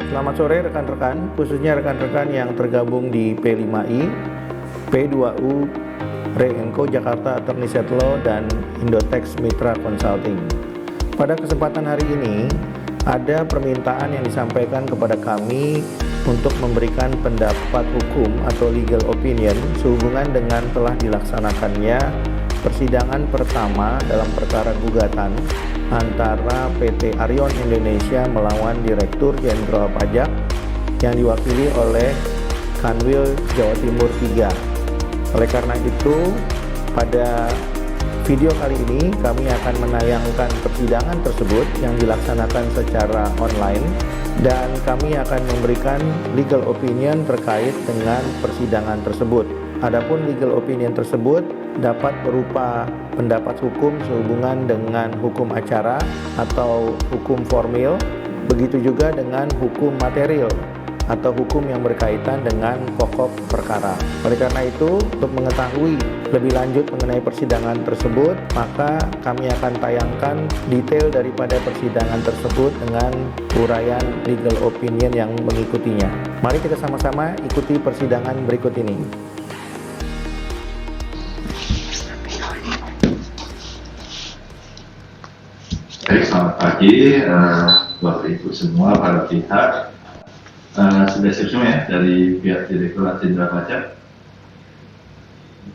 Selamat sore rekan-rekan, khususnya rekan-rekan yang tergabung di P5I, P2U, Re-Enco Jakarta Attorneys at Law, dan Indotex Mitra Consulting. Pada kesempatan hari ini, ada permintaan yang disampaikan kepada kami untuk memberikan pendapat hukum atau legal opinion sehubungan dengan telah dilaksanakannya persidangan pertama dalam perkara gugatan antara PT Arion Indonesia melawan Direktur Jenderal Pajak yang diwakili oleh Kanwil Jawa Timur 3. Oleh karena itu, pada video kali ini kami akan menayangkan persidangan tersebut yang dilaksanakan secara online, dan kami akan memberikan legal opinion terkait dengan persidangan tersebut. Adapun legal opinion tersebut dapat berupa pendapat hukum sehubungan dengan hukum acara atau hukum formil, begitu juga dengan hukum material atau hukum yang berkaitan dengan pokok perkara. Oleh karena itu, untuk mengetahui lebih lanjut mengenai persidangan tersebut, maka kami akan tayangkan detail daripada persidangan tersebut dengan uraian legal opinion yang mengikutinya. Mari kita sama-sama ikuti persidangan berikut ini. Baik, selamat pagi Bapak Ibu semua, para pihak. Sudah siap semua ya dari pihak Direktorat Jenderal Pajak?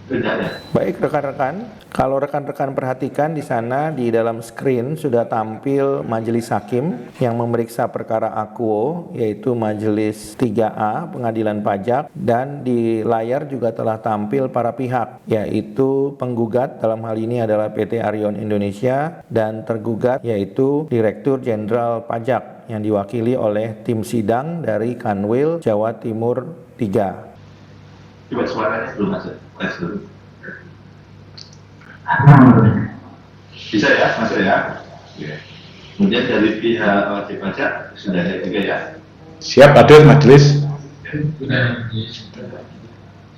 Tidak ya? Baik rekan-rekan, kalau rekan-rekan perhatikan di sana di dalam screen sudah tampil majelis hakim yang memeriksa perkara akuo, yaitu majelis 3A Pengadilan Pajak, dan di layar juga telah tampil para pihak, yaitu penggugat dalam hal ini adalah PT Arion Indonesia dan tergugat yaitu Direktur Jenderal Pajak yang diwakili oleh tim sidang dari Kanwil Jawa Timur 3. Coba suaranya belum masuk, tes dulu. Bisa ya, masuk ya? Oke. Kemudian dari pihak wajib pajak sudah ada juga ya? Siap, hadir majelis.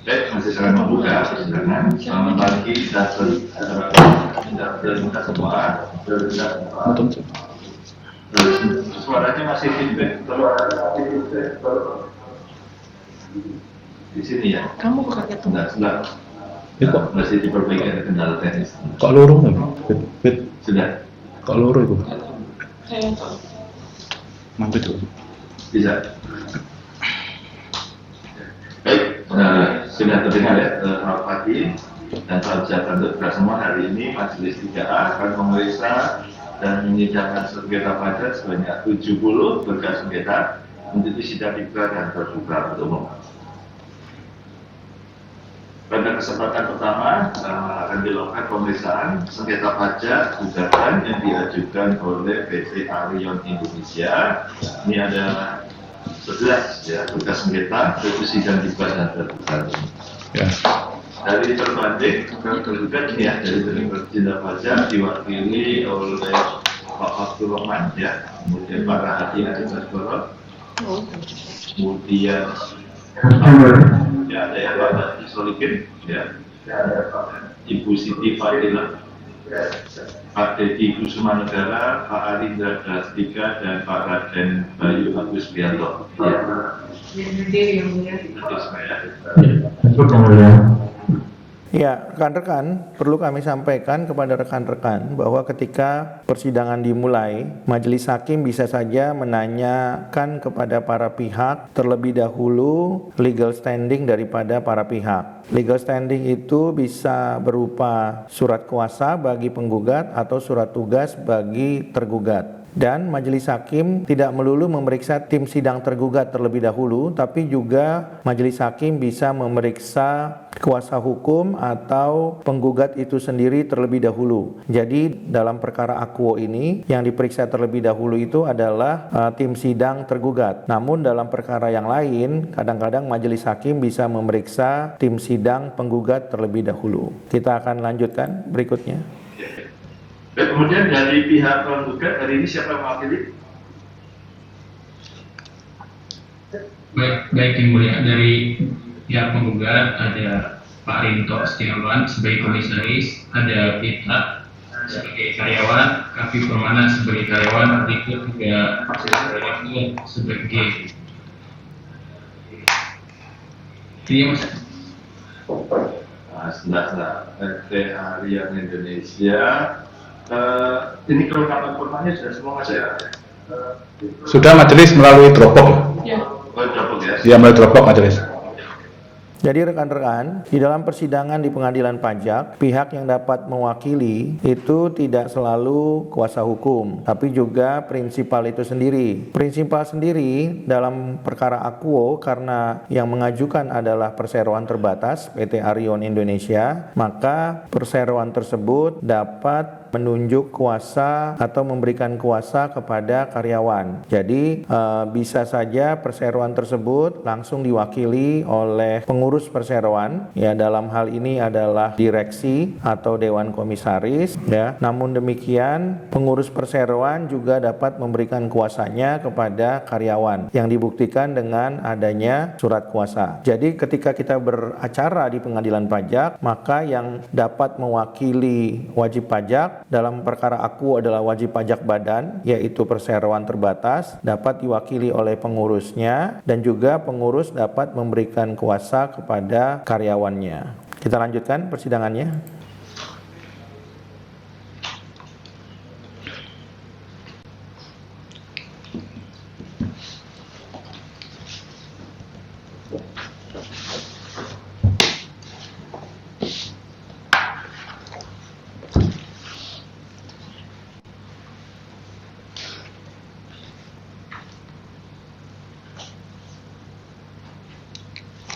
Baik, masih sangat membuka persidangan. Selamat pagi, kita semua. Suaranya masih feedback. Di sini ya? Kamu buka itu? Enggak. Masih diperbaiki, ada kendala teknis. Kok loro nggak? Bet. Sudah? Kok loro itu? Kayak Mampir dulu. Bisa? Baik, sudah terdengar ya, selamat pagi dan salam sejahtera untuk kita semua. Hari ini Majelis 3A akan memeriksa dan menyidangkan sengketa pajak sebanyak 70 berkas sengketa untuk sidang dibuka dan terbuka untuk umum. Pada kesempatan pertama akan dilakukan pemeriksaan sengketa pajak gugatan yang diajukan oleh PT Arion Indonesia. Ini ada 11 ya berkas sengketa untuk sidang dibuka dan terbuka. Ya. Dari terbanding tergugat ini ya, dari Direktur Jenderal Pajak diwakili oleh Pak Abdul Rahman ya, kemudian Pak Rahadi Adibasgoro, kemudian ya ada yang Pak Isolikin ya, Ibu Siti Fadilah, Pak Dedi Kusuma Negara, Pak Arindra Dastika, dan Pak Raden Bayu Agus Prianto. Ya, rekan-rekan, perlu kami sampaikan kepada rekan-rekan bahwa ketika persidangan dimulai, majelis hakim bisa saja menanyakan kepada para pihak terlebih dahulu legal standing daripada para pihak. Legal standing itu bisa berupa surat kuasa bagi penggugat atau surat tugas bagi tergugat. Dan majelis hakim tidak melulu memeriksa tim sidang tergugat terlebih dahulu, tapi juga majelis hakim bisa memeriksa kuasa hukum atau penggugat itu sendiri terlebih dahulu. Jadi dalam perkara akuo ini yang diperiksa terlebih dahulu itu adalah tim sidang tergugat. Namun dalam perkara yang lain, kadang-kadang majelis hakim bisa memeriksa tim sidang penggugat terlebih dahulu. Kita akan lanjutkan berikutnya. Dan kemudian dari pihak penggugat hari ini siapa yang mewakili? Baik yang mulia, dari pihak penggugat ada Pak Rinto Setiawan sebagai komisaris, ada pihak sebagai karyawan, Kavi Permana sebagai karyawan, Riko juga sebagai ini Mas. Setelah PT Harian Indonesia, ini kelengkapan formanya sudah semua Mas ya? Sudah majelis melalui Dropbox. Ya. Oh, Dropbox ya? Ya, melalui Dropbox majelis. Jadi rekan-rekan, di dalam persidangan di pengadilan pajak, pihak yang dapat mewakili itu tidak selalu kuasa hukum, tapi juga prinsipal itu sendiri. Prinsipal sendiri dalam perkara akuo karena yang mengajukan adalah perseroan terbatas PT Arion Indonesia, maka perseroan tersebut dapat menunjuk kuasa atau memberikan kuasa kepada karyawan. Jadi bisa saja perseroan tersebut langsung diwakili oleh pengurus perseroan, ya dalam hal ini adalah direksi atau dewan komisaris, ya. Namun demikian pengurus perseroan juga dapat memberikan kuasanya kepada karyawan yang dibuktikan dengan adanya surat kuasa. Jadi ketika kita beracara di pengadilan pajak, maka yang dapat mewakili wajib pajak dalam perkara aku adalah wajib pajak badan, yaitu perseroan terbatas, dapat diwakili oleh pengurusnya, dan juga pengurus dapat memberikan kuasa kepada karyawannya. Kita lanjutkan persidangannya.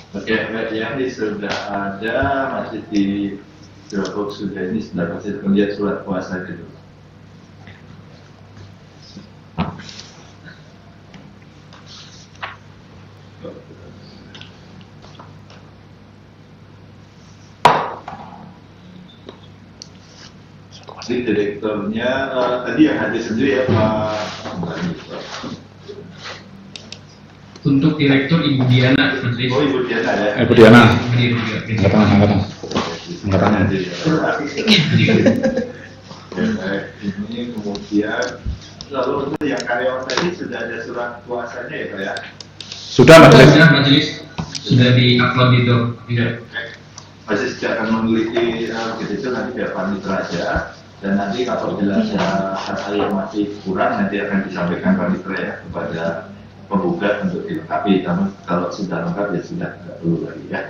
Oke, baik ya, ini sudah ada, masih di Dropbox sudah ini sudah masih melihat surat kuasa gitu. Jadi direkturnya tadi yang hadir sendiri ya Pak. Untuk direktur Ibu Diana, Majelis. Oh, Ibu Diana ya. Ibu Diana. Hadir juga. Angkatan. Hadir ya. Ya, baik. Ini kemudian lalu untuk yang karyawan tadi sudah ada surat kuasanya ya Pak ya? Sudah majelis. Sudah Majelis, sudah di-upload itu. Tidak. Masih sejak akan meneliti begitu nanti biar panitra aja, dan nanti apabila ada hal yang masih kurang nanti akan disampaikan panitra ya kepada penggugat untuk dilengkapi. Namun kalau sudah lengkap ya sudah tidak perlu lagi ya.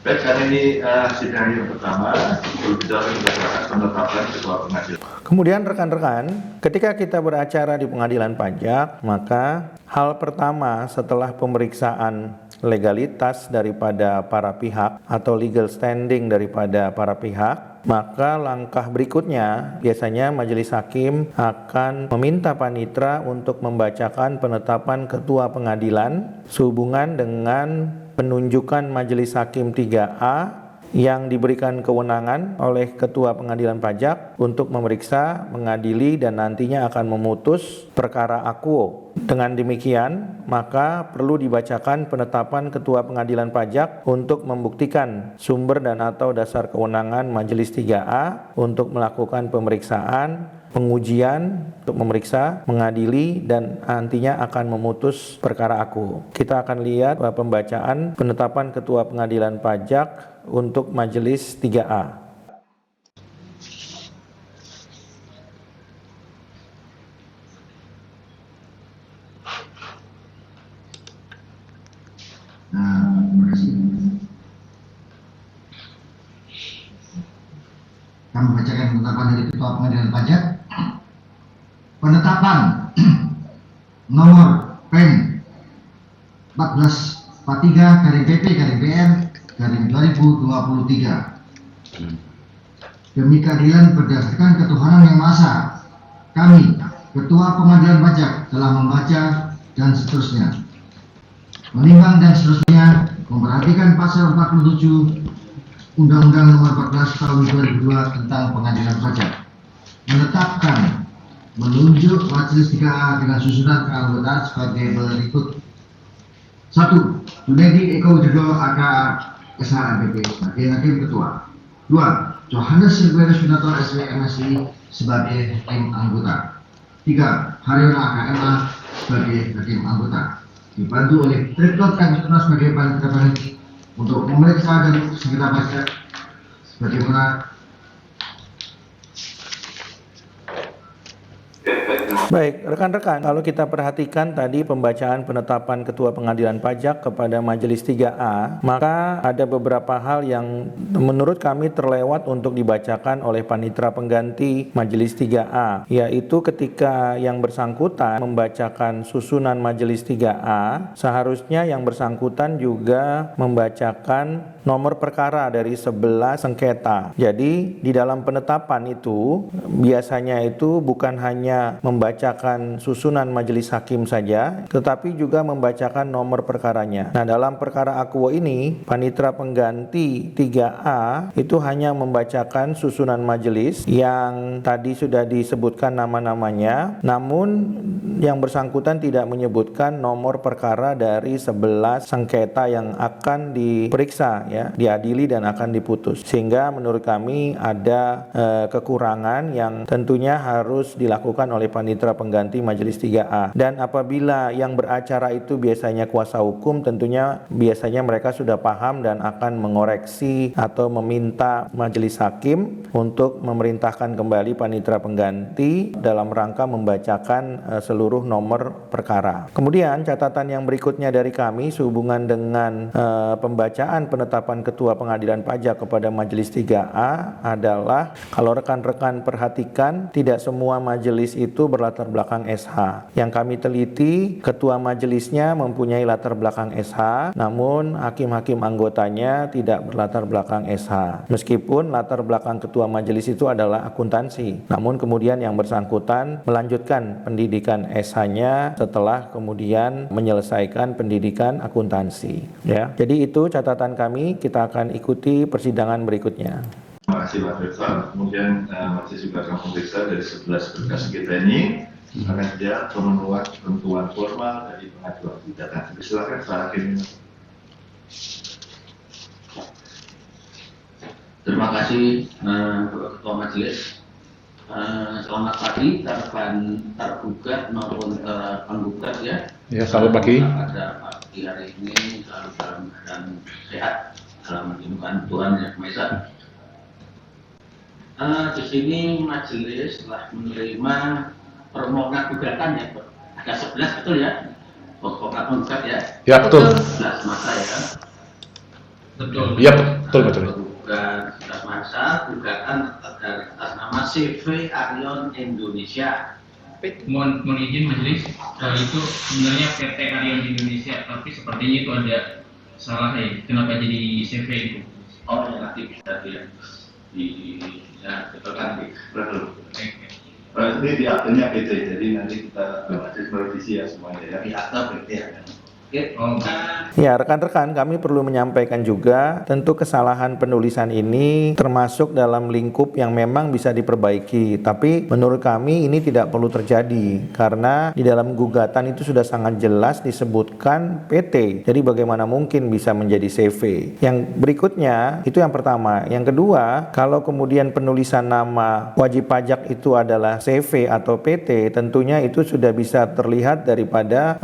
Baik, kali ini sidang yang pertama berbicara berdasarkan penetapan ketua pengadilan. Kemudian rekan-rekan, ketika kita beracara di pengadilan pajak, maka hal pertama setelah pemeriksaan legalitas daripada para pihak atau legal standing daripada para pihak, maka langkah berikutnya biasanya majelis hakim akan meminta panitra untuk membacakan penetapan ketua pengadilan sehubungan dengan penunjukan majelis hakim 3A yang diberikan kewenangan oleh ketua pengadilan pajak untuk memeriksa, mengadili, dan nantinya akan memutus perkara akuo. Dengan demikian, maka perlu dibacakan penetapan ketua pengadilan pajak untuk membuktikan sumber dan atau dasar kewenangan majelis 3A untuk melakukan pemeriksaan, pengujian, untuk memeriksa, mengadili, dan nantinya akan memutus perkara akuo. Kita akan lihat pembacaan penetapan ketua pengadilan pajak untuk majelis 3A. Terima kasih. Kami membacakan penetapan dari Ketua Pengadilan Pajak. Penetapan nomor PEN 14/PP/BR/2023 demi keadilan berdasarkan ketuhanan yang Maha Esa, kami, Ketua Pengadilan Pajak, telah membaca dan seterusnya, menimbang dan seterusnya, memperhatikan pasal 47 Undang-Undang Nomor 14 Tahun 2002 tentang Pengadilan Pajak, menetapkan menunjuk Majelis 3A dengan susunan keanggotaan sebagai berikut: 1. Junedi Eko Widodo aka SHMPP sebagai Hakim Ketua. 2. Johannes Silverus Winoto SW MSI sebagai hakim anggota. 3. Haryono AKMA sebagai hakim anggota. Dibantu oleh Direktur Kantor sebagai panitia panitia untuk memeriksa dan sengketa pajak sebagaimana Baik, rekan-rekan, kalau kita perhatikan tadi pembacaan penetapan Ketua Pengadilan Pajak kepada Majelis 3A, maka ada beberapa hal yang menurut kami terlewat untuk dibacakan oleh panitera pengganti Majelis 3A, yaitu ketika yang bersangkutan membacakan susunan Majelis 3A, seharusnya yang bersangkutan juga membacakan nomor perkara dari 11 sengketa. Jadi di dalam penetapan itu biasanya itu bukan hanya membacakan susunan majelis hakim saja, tetapi juga membacakan nomor perkaranya. Nah, dalam perkara Akuo ini, panitera pengganti 3A itu hanya membacakan susunan majelis yang tadi sudah disebutkan nama-namanya, namun yang bersangkutan tidak menyebutkan nomor perkara dari 11 sengketa yang akan diperiksa, ya, diadili dan akan diputus. Sehingga menurut kami ada kekurangan yang tentunya harus dilakukan oleh panitera pengganti Majelis 3A. Dan apabila yang beracara itu biasanya kuasa hukum, tentunya biasanya mereka sudah paham dan akan mengoreksi atau meminta majelis hakim untuk memerintahkan kembali panitera pengganti dalam rangka membacakan seluruh nomor perkara. Kemudian catatan yang berikutnya dari kami sehubungan dengan pembacaan penetapan Ketua Pengadilan Pajak kepada Majelis 3A adalah, kalau rekan-rekan perhatikan, tidak semua majelis itu berlatar belakang SH. Yang kami teliti, ketua majelisnya mempunyai latar belakang SH, namun hakim-hakim anggotanya tidak berlatar belakang SH. Meskipun latar belakang ketua majelis itu adalah akuntansi, namun kemudian yang bersangkutan melanjutkan pendidikan SH-nya setelah kemudian menyelesaikan pendidikan akuntansi. Ya, jadi itu catatan kami. Kita akan ikuti persidangan berikutnya. Terima kasih Pak Rektor. Kemudian masih juga akan memeriksa dari 11 berkas kita ini akan dia memenuhi ketentuan formal dari pengajuan gugatan. Silakan Pak Hakim. Terima kasih Ketua Majelis. Selamat pagi rekan tergugat maupun penggugat ya. Ya, selamat pagi. Pada pagi hari ini selalu dalam keadaan sehat dalam lindungan Tuhan Yang Maha Esa. Di sini majelis telah menerima permohonan gugatan ya, ada 11 betul ya, pokoknya penggugat ya. Ya, betul. 11 masa ya. Betul. Iya, betul majelis. Bukan 11 masa, gugatan atas nama CV Arion Indonesia. Mohon izin majelis, itu sebenarnya PT Arion Indonesia, tapi sepertinya itu ada salah ya. Kenapa jadi CV itu? Oh ya, nanti bisa betulkan. Betul. Ini di aktenya PT, jadi nanti kita masih merevisi ya semuanya ya. Di akta PT ya. Oke. Ya, rekan-rekan, kami perlu menyampaikan juga tentu kesalahan penulisan ini termasuk dalam lingkup yang memang bisa diperbaiki, tapi menurut kami ini tidak perlu terjadi karena di dalam gugatan itu sudah sangat jelas disebutkan PT. Jadi bagaimana mungkin bisa menjadi CV? Yang berikutnya itu yang pertama. Yang kedua, kalau kemudian penulisan nama wajib pajak itu adalah CV atau PT, tentunya itu sudah bisa terlihat daripada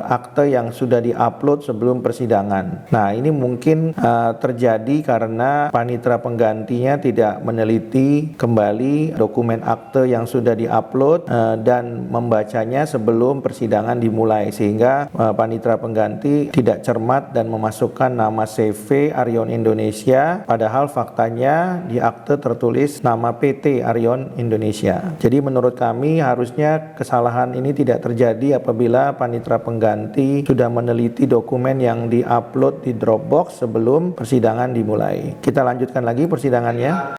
akte yang sudah diupload sebelum persidangan. Nah, ini mungkin terjadi karena panitera penggantinya tidak meneliti kembali dokumen akte yang sudah diupload dan membacanya sebelum persidangan dimulai, sehingga panitera pengganti tidak cermat dan memasukkan nama CV Arion Indonesia, padahal faktanya di akte tertulis nama PT Arion Indonesia. Jadi menurut kami harusnya kesalahan ini tidak terjadi apabila panitera pengganti sudah meneliti dokumen yang diupload di Dropbox sebelum persidangan dimulai. Kita lanjutkan lagi persidangannya.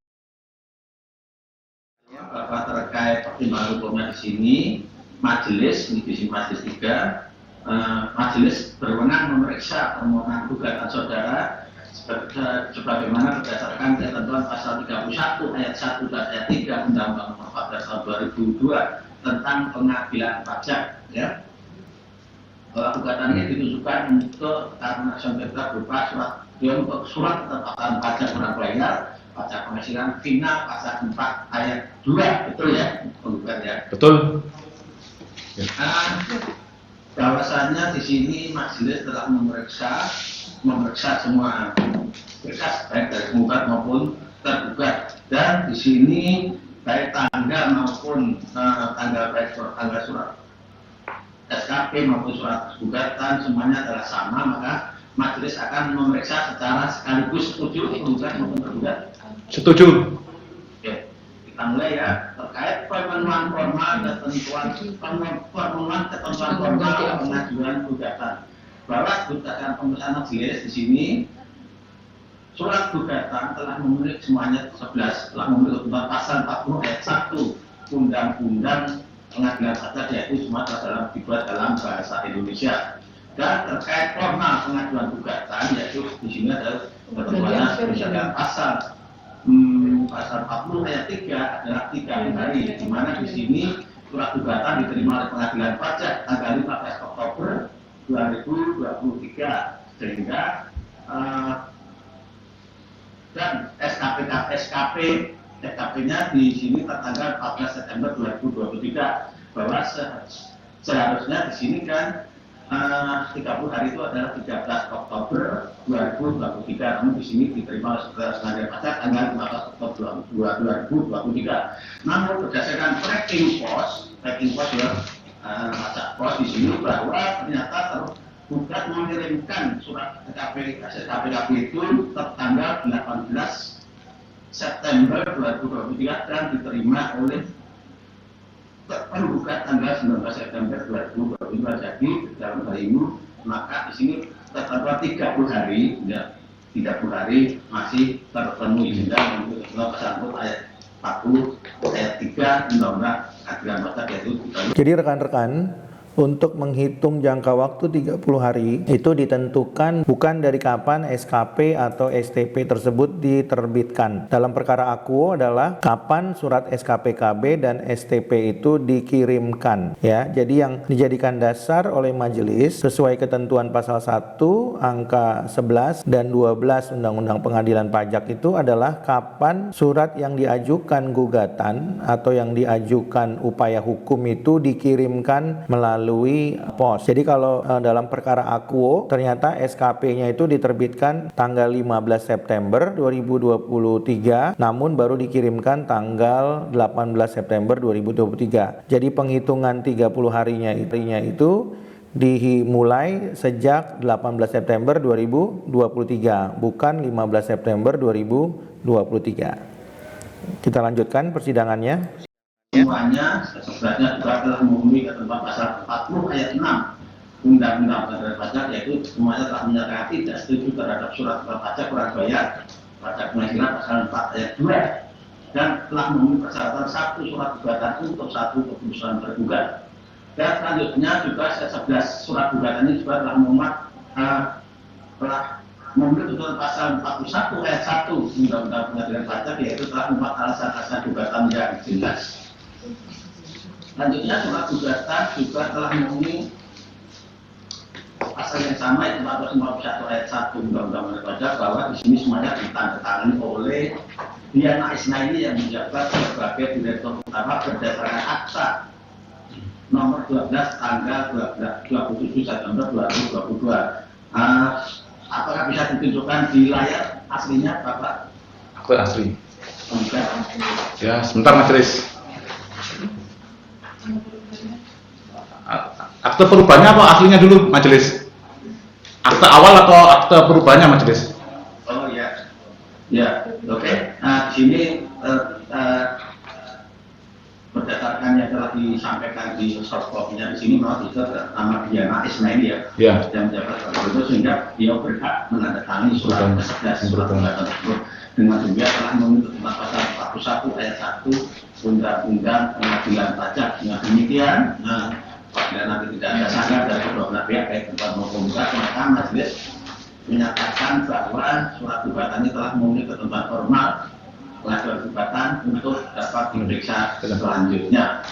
Bahwa terkait pertimbangan hukumnya di sini, majelis divisi majelis 3, majelis berwenang memeriksa permohonan gugatan saudara sebagaimana berdasarkan ketentuan pasal 31 ayat 1 dan ayat 3 Undang-Undang Nomor 14 Tahun 2002 tentang pengambilan pajak ya. Bahwa gugatan ini ditujukan untuk karena sengketa berupa surat ketetapan pajak orang bayar baca penghasilan final pasal 4 ayat 2, betul ya, penggugat ya. Betul. Bahwasannya di sini majelis telah memeriksa semua berkas baik dari penggugat maupun tergugat, dan di sini baik tanggal maupun tanggal surat SKP maupun surat gugatan semuanya adalah sama, maka majelis akan memeriksa secara sekaligus. Setuju penggugat maupun tergugat? Setuju. Oke, kita mulai ya. Terkait pemenuhan formal formal pengajuan gugatan, bahwa gugatan pemeriksaan majelis di sini surat gugatan telah memenuhi semuanya 11, telah memenuhi ketentuan pasal 40 ayat 1 Undang-Undang Pengadilan Pajak, yaitu semua telah dibuat dalam bahasa Indonesia. Dan terkait formal pengajuan gugatan, yaitu di sini adalah ketentuannya berdasarkan pasal 40 ayat 3 adalah 3 hari, di mana di sini surat gugatan diterima oleh Pengadilan Pajak tanggal 15 Oktober 2023, sehingga dan SKP-nya di sini tertanggal 14 September 2023, bahwa seharusnya di sini kan 30 hari itu adalah 13 Oktober 2023, namun di sini diterima oleh Pengadilan Pajak tanggal 15 Oktober 2023. Namun berdasarkan tracking pos ya, pajak pos di sini, bahwa ternyata tergugat mengirimkan surat SKP itu tertanggal 18 September 2023 dan diterima oleh penggugat tanggal 19 September 2022. Jadi dalam hal ini maka di sini terdapat 30 hari, ya, 30 hari masih terpenuhi, sehingga menurut pasal ayat 40 ayat 3 Undang-Undang Pengadilan Pajak, yaitu. Jadi rekan-rekan, untuk menghitung jangka waktu 30 hari itu ditentukan bukan dari kapan SKP atau STP tersebut diterbitkan. Dalam perkara akuo adalah kapan surat SKP-KB dan STP itu dikirimkan, ya. Jadi yang dijadikan dasar oleh majelis sesuai ketentuan pasal 1 angka 11 dan 12 Undang-Undang Pengadilan Pajak itu adalah kapan surat yang diajukan gugatan atau yang diajukan upaya hukum itu dikirimkan melalui pos. Jadi kalau dalam perkara akuo ternyata SKP-nya itu diterbitkan tanggal 15 September 2023, namun baru dikirimkan tanggal 18 September 2023. Jadi penghitungan 30 harinya itu dimulai sejak 18 September 2023, bukan 15 September 2023. Kita lanjutkan persidangannya. Semuanya sebenarnya juga telah memenuhi ketentuan pasal 40 ayat 6 Undang-Undang Pengadilan Pajak, yaitu semuanya telah menyatakan tidak setuju terhadap surat pajak kurang bayar pajak penghasilan pasal 4 ayat 2, dan telah memenuhi persyaratan 1 surat gugatan untuk 1 keputusan tergugat. Dan selanjutnya juga 11 surat gugatan ini juga telah memenuhi ketentuan pasal 41 ayat 1 Undang-Undang Pengadilan Pajak, yaitu telah memuat alasan-alasan gugatan yang jelas. Selanjutnya surat gugatan juga telah memenuhi pasal yang sama, yaitu 451 ayat 1 Undang-Undang Pengadilan Pajak, bahwa di sini semuanya ditandatangani oleh Diana Isnaini yang menjabat sebagai Direktur Utama berdasarkan akta nomor 12 tanggal 27 September 2022. Apakah bisa ditunjukkan di layar aslinya, Bapak? Akte asli. Enggak. Ya, sebentar majelis. Akte perubahannya apa aslinya dulu majelis? Akte awal atau akte perubahannya majelis? Oh ya, ya, oke. Nah, di sini berdasarkan yang telah disampaikan di soft copy-nya di sini, memang itu nama Diana Ismaili ya, yang menjabat sebagai itu, sehingga dia berhak menandatangani surat ke-11 surat gugatan tersebut, dengan juga telah memenuhi ketentuan pasal 41 ayat 1 Undang-Undang Pengadilan Pajak. Dengan demikian, apabila nanti tidak ada sangka dari kedua belah pihak baik tempat maupun gugatan, maka majelis menyatakan bahwa surat gugatan ini telah memenuhi ketentuan formal pengajuan gugatan untuk dapat diperiksa selanjutnya.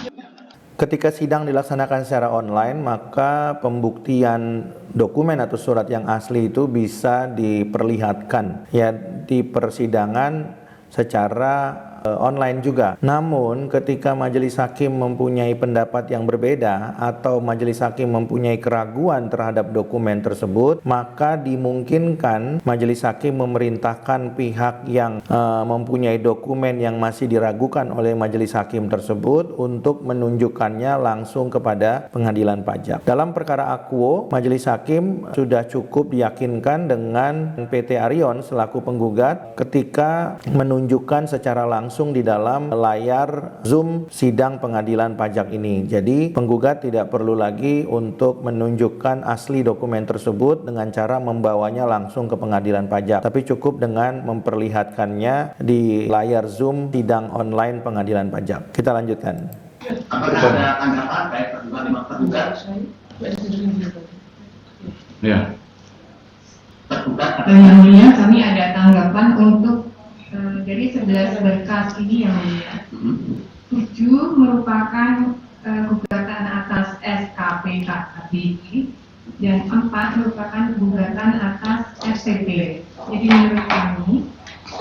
Ketika sidang dilaksanakan secara online, maka pembuktian dokumen atau surat yang asli itu bisa diperlihatkan. Ya, di persidangan secara online juga. Namun ketika majelis hakim mempunyai pendapat yang berbeda atau majelis hakim mempunyai keraguan terhadap dokumen tersebut, maka dimungkinkan majelis hakim memerintahkan pihak yang mempunyai dokumen yang masih diragukan oleh majelis hakim tersebut untuk menunjukkannya langsung kepada pengadilan pajak. Dalam perkara Akuo, majelis hakim sudah cukup diyakinkan dengan PT Arion selaku penggugat ketika menunjukkan secara langsung di dalam layar Zoom sidang pengadilan pajak ini. Jadi penggugat tidak perlu lagi untuk menunjukkan asli dokumen tersebut dengan cara membawanya langsung ke pengadilan pajak, tapi cukup dengan memperlihatkannya di layar Zoom sidang online pengadilan pajak. Kita lanjutkan. Apakah ada tanggapan baik tergugat lima tergugat? Ya. Tergugat Yang mulia, kami ada tanggapan untuk dari 11 berkas ini yang mulia. 7 merupakan gugatan atas SKP KBI dan 4 merupakan gugatan atas STP. Jadi menurut kami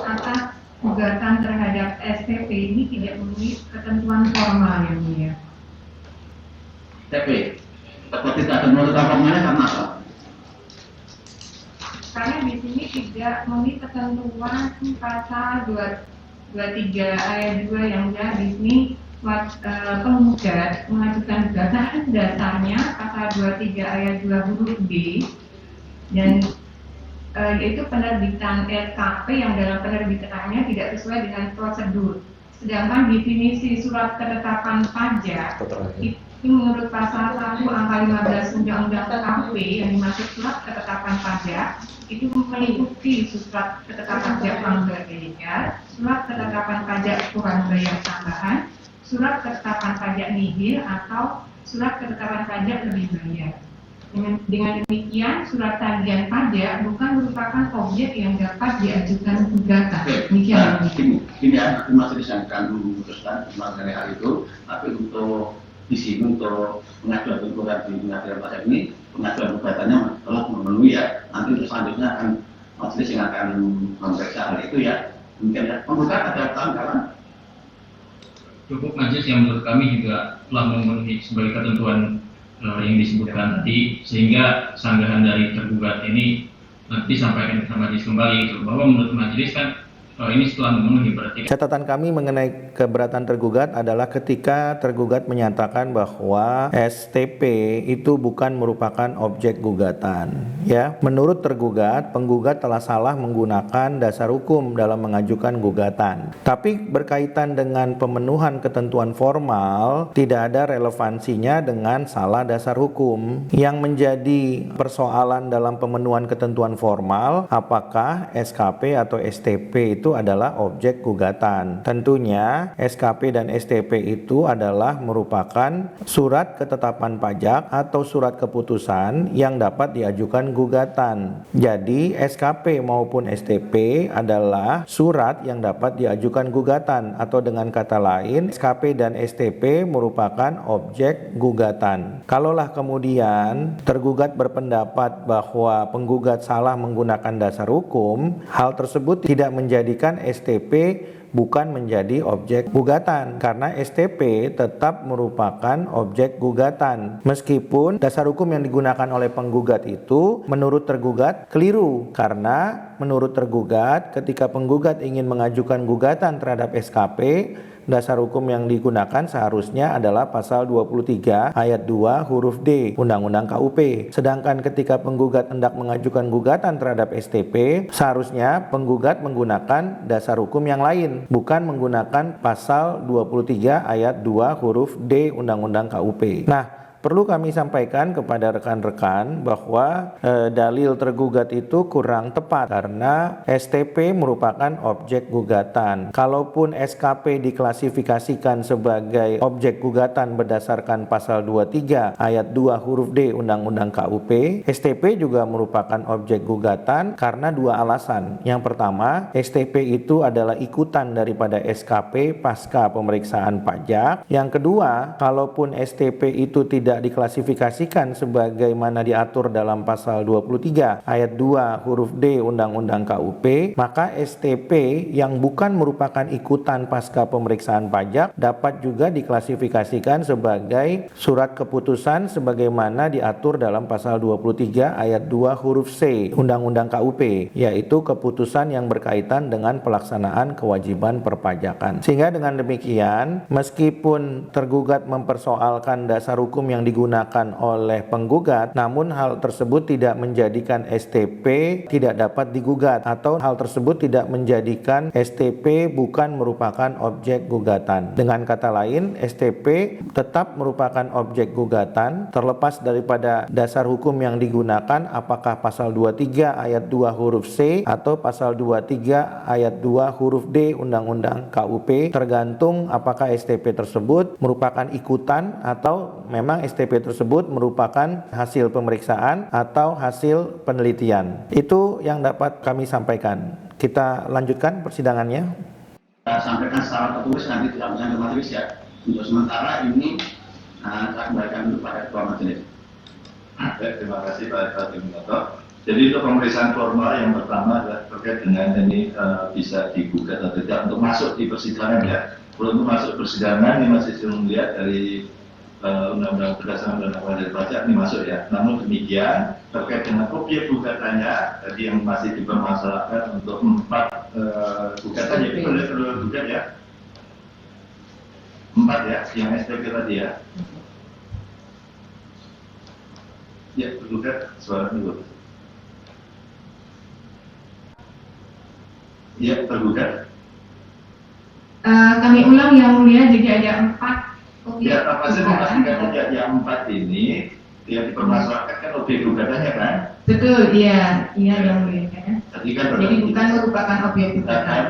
atas gugatan terhadap STP ini tidak memenuhi ketentuan formal yang mulia. TP. Atau tidak ada menurut laporannya karena apa? Karena di sini tidak memenuhi ketentuan pasal 23 ayat 2 yang jelas di sini penggugat mengajukan gugatan dasarnya pasal 23 ayat 2 huruf B dan yaitu penerbitan SKP yang dalam penerbitannya tidak sesuai dengan prosedur. Sedangkan definisi surat ketetapan pajak itu menurut pasal 1 angka 15 Undang-Undang KUP yang dimaksud surat ketetapan pajak itu meliputi surat ketetapan pajak pelanggar ilegal, surat ketetapan pajak kurang bayar tambahan, surat ketetapan pajak nihil atau surat ketetapan pajak lebih bayar. Dengan demikian, surat tagihan pajak bukan merupakan objek yang dapat diajukan gugatan. Demikian. Ini ya, majelis yang akan memutuskan mengenai hal itu, tapi untuk di sini untuk pengajuan gugatan di pengadilan pajak ini, pengajuan gugatannya telah memenuhi ya. Nanti untuk selanjutnya akan majelis yang akan memeriksa hal itu ya. Mungkin ya, penggugat ada tanggapan. Cukup majelis yang menurut kami juga telah memenuhi sebagai ketentuan yang disebutkan tadi, sehingga sanggahan dari tergugat ini nanti sampaikan ke majelis kembali gitu. Bahwa menurut majelis kan ini setelah memenuhi berarti. Catatan kami mengenai keberatan tergugat adalah ketika tergugat menyatakan bahwa STP itu bukan merupakan objek gugatan. Ya, menurut tergugat, penggugat telah salah menggunakan dasar hukum dalam mengajukan gugatan. Tapi berkaitan dengan pemenuhan ketentuan formal, tidak ada relevansinya dengan salah dasar hukum. Yang menjadi persoalan dalam pemenuhan ketentuan formal, apakah SKP atau STP itu adalah objek gugatan. Tentunya SKP dan STP itu adalah merupakan surat ketetapan pajak atau surat keputusan yang dapat diajukan gugatan. Jadi SKP maupun STP adalah surat yang dapat diajukan gugatan, atau dengan kata lain SKP dan STP merupakan objek gugatan. Kalaulah kemudian tergugat berpendapat bahwa penggugat salah menggunakan dasar hukum, hal tersebut tidak menjadikan STP bukan menjadi objek gugatan, karena STP tetap merupakan objek gugatan meskipun dasar hukum yang digunakan oleh penggugat itu menurut tergugat keliru, karena menurut tergugat ketika penggugat ingin mengajukan gugatan terhadap SKP, dasar hukum yang digunakan seharusnya adalah pasal 23 ayat 2 huruf D Undang-Undang KUP. Sedangkan ketika penggugat hendak mengajukan gugatan terhadap STP, seharusnya penggugat menggunakan dasar hukum yang lain, bukan menggunakan pasal 23 ayat 2 huruf D Undang-Undang KUP. Nah, perlu kami sampaikan kepada rekan-rekan bahwa dalil tergugat itu kurang tepat karena STP merupakan objek gugatan. Kalaupun SKP diklasifikasikan sebagai objek gugatan berdasarkan pasal 23 ayat 2 huruf D Undang-Undang KUP, STP juga merupakan objek gugatan karena dua alasan. Yang pertama, STP itu adalah ikutan daripada SKP pasca pemeriksaan pajak. Yang kedua, kalaupun STP itu tidak tidak diklasifikasikan sebagaimana diatur dalam pasal 23 ayat 2 huruf D Undang-Undang KUP, maka STP yang bukan merupakan ikutan pasca pemeriksaan pajak dapat juga diklasifikasikan sebagai surat keputusan sebagaimana diatur dalam pasal 23 ayat 2 huruf C Undang-Undang KUP, yaitu keputusan yang berkaitan dengan pelaksanaan kewajiban perpajakan. Sehingga dengan demikian, meskipun tergugat mempersoalkan dasar hukum yang digunakan oleh penggugat, namun hal tersebut tidak menjadikan STP tidak dapat digugat, atau hal tersebut tidak menjadikan STP bukan merupakan objek gugatan. Dengan kata lain, STP tetap merupakan objek gugatan terlepas daripada dasar hukum yang digunakan, apakah pasal 23 ayat 2 huruf C atau pasal 23 ayat 2 huruf D Undang-Undang KUP, tergantung apakah STP tersebut merupakan ikutan atau memang STP tersebut merupakan hasil pemeriksaan atau hasil penelitian. Itu yang dapat kami sampaikan. Kita lanjutkan persidangannya. Sampaikan secara tertulis nanti dalam sidang majelis ya. Untuk sementara ini saya kembalikan kepada Ketua Majelis. Baik, terima kasih Pak Administrator. Jadi untuk pemeriksaan formal yang pertama adalah terkait dengan ini bisa digugat atau tidak untuk masuk di persidangan ya. Untuk masuk persidangan ini masih belum melihat dari Undang-Undang berdasarkan Undang-Undang Pajak ini masuk ya. Namun demikian terkait dengan objek gugatannya tadi yang masih dipermasalahkan untuk 4 gugatan ya, perlu gugat ya. 4 ya, yang STP tadi ya. Ya, tergugat suara dulu. Ya, tergugat. Kami ulang yang mulia, jadi ada 4 objek Ya, apa sih gugatan. memastikan yang 4 ini yang dipermasalahkan kan objek gugatannya kan? Betul, iya yang mulia ya. Jadi bukan merupakan objek gugatan.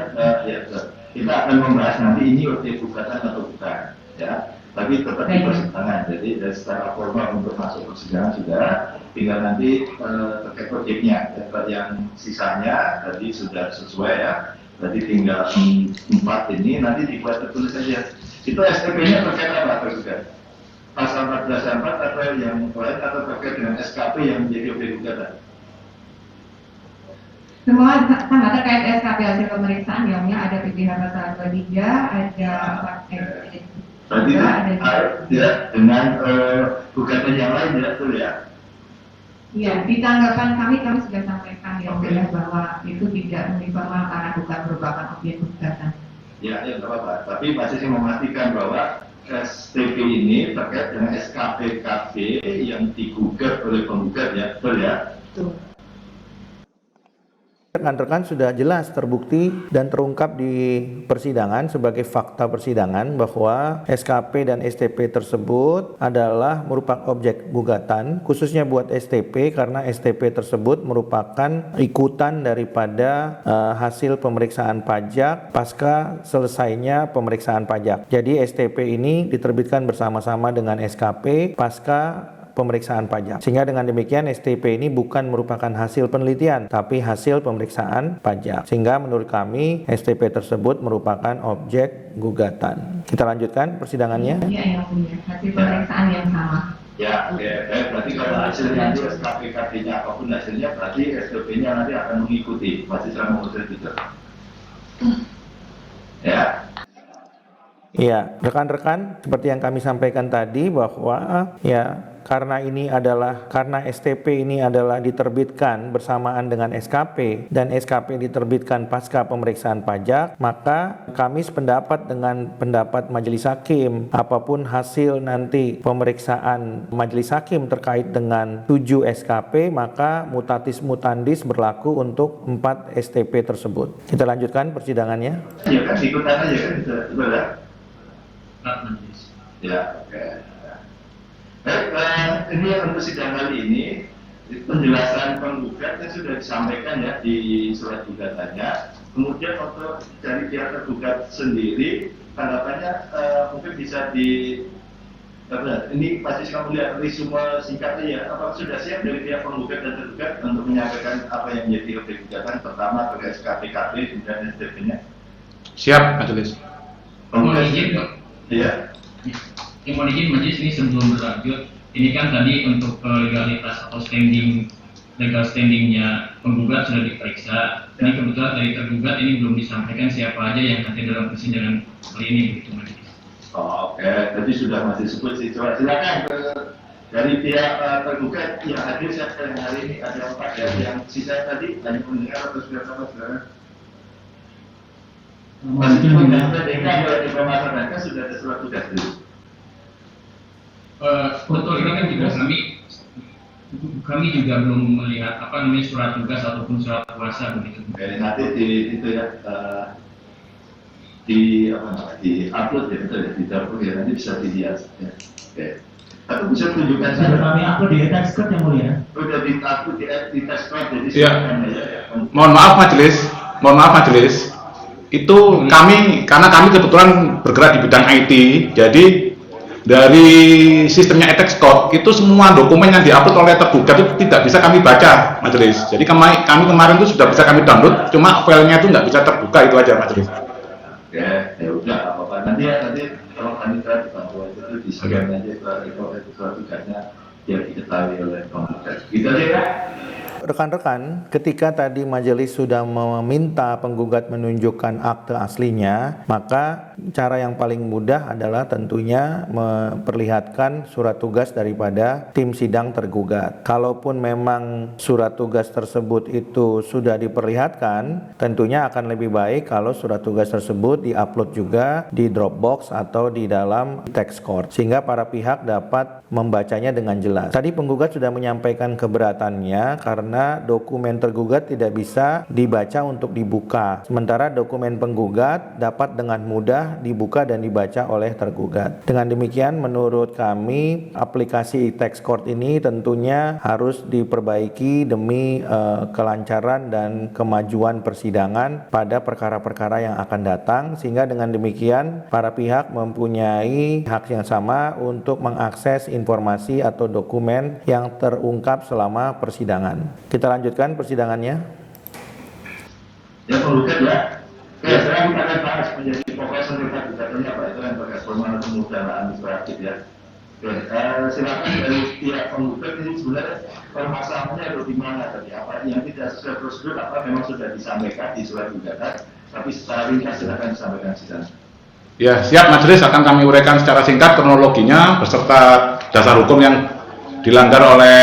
Ya, betul. Kita akan membahas nanti ini objek gugatan atau bukan, ya. Tapi tetap di persidangan. Jadi dari secara formal untuk masuk persidangan sudah, tinggal nanti terkait objeknya. Yang sisanya tadi sudah sesuai ya. Tadi tinggal 4 ini nanti dibuat tertulis saja. Itu STP-nya terkait apa tergugat? Pasal 14 atau yang lain atau terkait dengan SKP yang menjadi objek gugatan? Semua sama terkait SKP hasil pemeriksaan, yang ada PDH pasal 23, ada 4 Berarti tidak dengan gugatan yang lain ya, betul ya? Iya, di tanggapan kami sudah sampaikan yang mulia bahwa itu tidak uniformal karena bukan merupakan objek gugatan. Ya, nggak apa-apa. Tapi masih saya memastikan bahwa STP ini terkait dengan SKPKB yang digugat oleh penggugat ya, betul ya? Betul. Rekan-rekan sudah jelas terbukti dan terungkap di persidangan sebagai fakta persidangan bahwa SKP dan STP tersebut adalah merupakan objek gugatan, khususnya buat STP karena STP tersebut merupakan ikutan daripada hasil pemeriksaan pajak pasca selesainya pemeriksaan pajak. Jadi STP ini diterbitkan bersama-sama dengan SKP pasca pemeriksaan pajak. Sehingga dengan demikian STP ini bukan merupakan hasil penelitian, tapi hasil pemeriksaan pajak. Sehingga menurut kami STP tersebut merupakan objek gugatan. Kita lanjutkan persidangannya. Iya, yang punya hasil pemeriksaan yang sama. Ya, oke. Berarti kalau hasilnya nanti SKPKB-nya apapun hasilnya, berarti STP-nya nanti akan mengikuti. Masih selama model gitu. Ya. Iya, rekan-rekan, seperti yang kami sampaikan tadi bahwa karena STP ini adalah diterbitkan bersamaan dengan SKP dan SKP diterbitkan pasca pemeriksaan pajak, maka kami sependapat dengan pendapat Majelis Hakim. Apapun hasil nanti pemeriksaan Majelis Hakim terkait dengan 7 SKP, maka mutatis mutandis berlaku untuk 4 STP tersebut. Kita lanjutkan persidangannya. Ya kan, ikutan aja kan, betul ya? Ya, oke. Baik, ini untuk sidang kali ini penjelasan penggugat yang sudah disampaikan ya di surat gugatannya. Kemudian untuk dari pihak tergugat sendiri, tanggapannya mungkin bisa ini pasti kamu lihat resume singkatnya ya. Apakah sudah siap dari pihak penggugat dan tergugat untuk menyampaikan apa yang menjadi objek gugatan pertama terkait SKPKB dan STP-nya? Siap, Majelis. Mohon izin, Pak. Iya. Mohon izin Majelis, ini sebelum berlanjut ini kan tadi untuk legalitas atau legal standingnya penggugat sudah diperiksa. Ini kebetulan dari tergugat ini belum disampaikan siapa aja yang hadir dalam persidangan kali ini, begitu Majelis. Oh, oke, jadi sudah masih sebut sih. Coba silakan dari pihak tergugat yang hadir siapa yang hari ini, ada 4 ya, yang sisa tadi hanya mendengar atau sudah sama saudara? Masih mendengar dari pemasarannya sudah ada surat tugas dulu. Betul, ini kan juga kami juga belum melihat surat tugas ataupun surat kuasa begitu. Jadi nanti di upload ya, betul ya, di dapur ya, nanti bisa dilihat ya. Oke. Atau bisa tunjukkan Sudah kami upload di Textcode yang mulia. Udah di Textcode, jadi Iya. silakan ya. Mohon maaf majelis, itu karena kami kebetulan bergerak di bidang IT, jadi dari sistemnya Textcode itu semua dokumen yang diupload oleh tergugat itu tidak bisa kami baca majelis. Jadi kami kemarin itu sudah bisa kami download, cuma filenya itu nggak bisa terbuka, itu aja majelis. Oke, ya udah apa-apa. Nanti kalau panitera dibantu itu disediakan aja surat tugasnya biar diketahui oleh penggugat. Gitu aja ya. Rekan-rekan, ketika tadi majelis sudah meminta penggugat menunjukkan akte aslinya, maka cara yang paling mudah adalah tentunya memperlihatkan surat tugas daripada tim sidang tergugat. Kalaupun memang surat tugas tersebut itu sudah diperlihatkan, tentunya akan lebih baik kalau surat tugas tersebut diupload juga di Dropbox atau di dalam Textcode, sehingga para pihak dapat membacanya dengan jelas. Tadi penggugat sudah menyampaikan keberatannya karena dokumen tergugat tidak bisa dibaca untuk dibuka, sementara dokumen penggugat dapat dengan mudah dibuka dan dibaca oleh tergugat. Dengan demikian, menurut kami aplikasi Textcode ini tentunya harus diperbaiki demi kelancaran dan kemajuan persidangan pada perkara-perkara yang akan datang, sehingga dengan demikian para pihak mempunyai hak yang sama untuk mengakses informasi atau dokumen yang terungkap selama persidangan. Kita lanjutkan persidangannya. Ya penggugat ya. Ya, sekarang kita akan bahas menjadi pokok sengketa gugatannya Pak, itu yang berkas formal pemudahan administratif ya. Oke, silakan dari pihak penggugat ini sebenarnya permasalahannya ada di mana tadi? Apa yang tidak sesuai prosedur, apa memang sudah disampaikan di surat gugatan, tapi secara ringkas silakan disampaikan sidang. Ya, siap majelis, akan kami uraikan secara singkat kronologinya beserta dasar hukum yang dilanggar oleh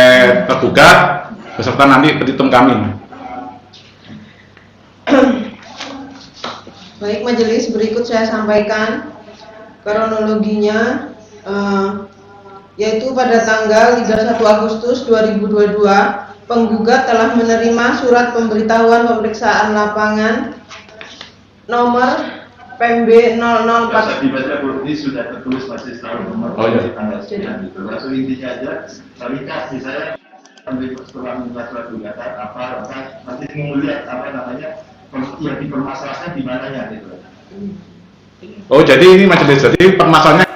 tergugat beserta nanti petitum kami. Baik majelis, berikut saya sampaikan kronologinya, yaitu pada tanggal 31 Agustus 2022 penggugat telah menerima surat pemberitahuan pemeriksaan lapangan nomor PMB 004. Dibaca Bu, ini sudah tertulis masih tahu nomor tanggal sekian gitu. Langsung intinya aja, ringkas misalnya setelah membuat surat gugatan apa nanti melihat yang dipermasalahkan di mananya gitu. Oh, jadi ini majelis, jadi permasalahannya.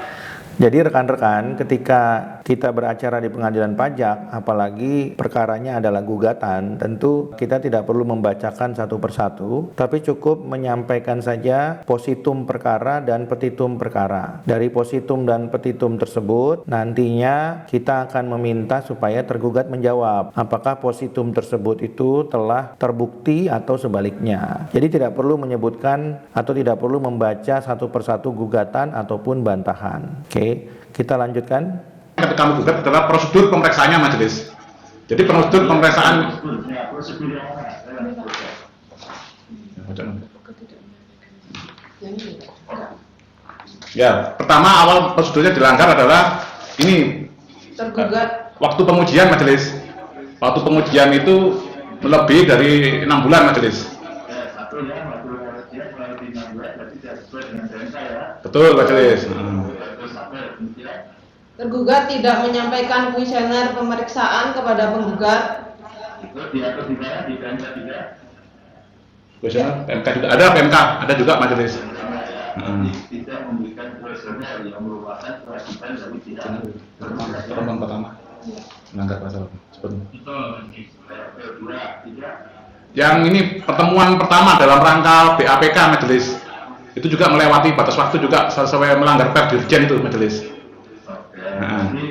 Jadi rekan-rekan, ketika kita beracara di pengadilan pajak, apalagi perkaranya adalah gugatan, tentu kita tidak perlu membacakan satu persatu, tapi cukup menyampaikan saja positum perkara dan petitum perkara. Dari positum dan petitum tersebut, nantinya kita akan meminta supaya tergugat menjawab apakah positum tersebut itu telah terbukti atau sebaliknya. Jadi tidak perlu menyebutkan atau tidak perlu membaca satu persatu gugatan ataupun bantahan. Oke, kita lanjutkan. Ketika kami gugat adalah prosedur pemeriksaannya majelis. Jadi prosedur pemeriksaan. Prosedur yang mana? Ya, pertama awal prosedurnya dilanggar adalah ini Tergugat waktu pengujian majelis. Waktu pengujian itu lebih dari 6 bulan majelis. Satu ya, waktu pengujian lebih 6 bulan berarti tidak sesuai dengan perintah ya. Betul majelis. tergugat tidak menyampaikan kuesioner pemeriksaan kepada penggugat. Itu diatur di mana? Di PMK juga. Kuesioner PMK juga ada juga majelis. Tidak memberikan kuesioner yang merupakan kewajiban tapi tidak Pertemuan pertama melanggar pasal seperti yang ini pertemuan pertama dalam rangka BAPK majelis itu juga melewati batas waktu juga sesuai melanggar per dirjen itu majelis. Oke. Jadi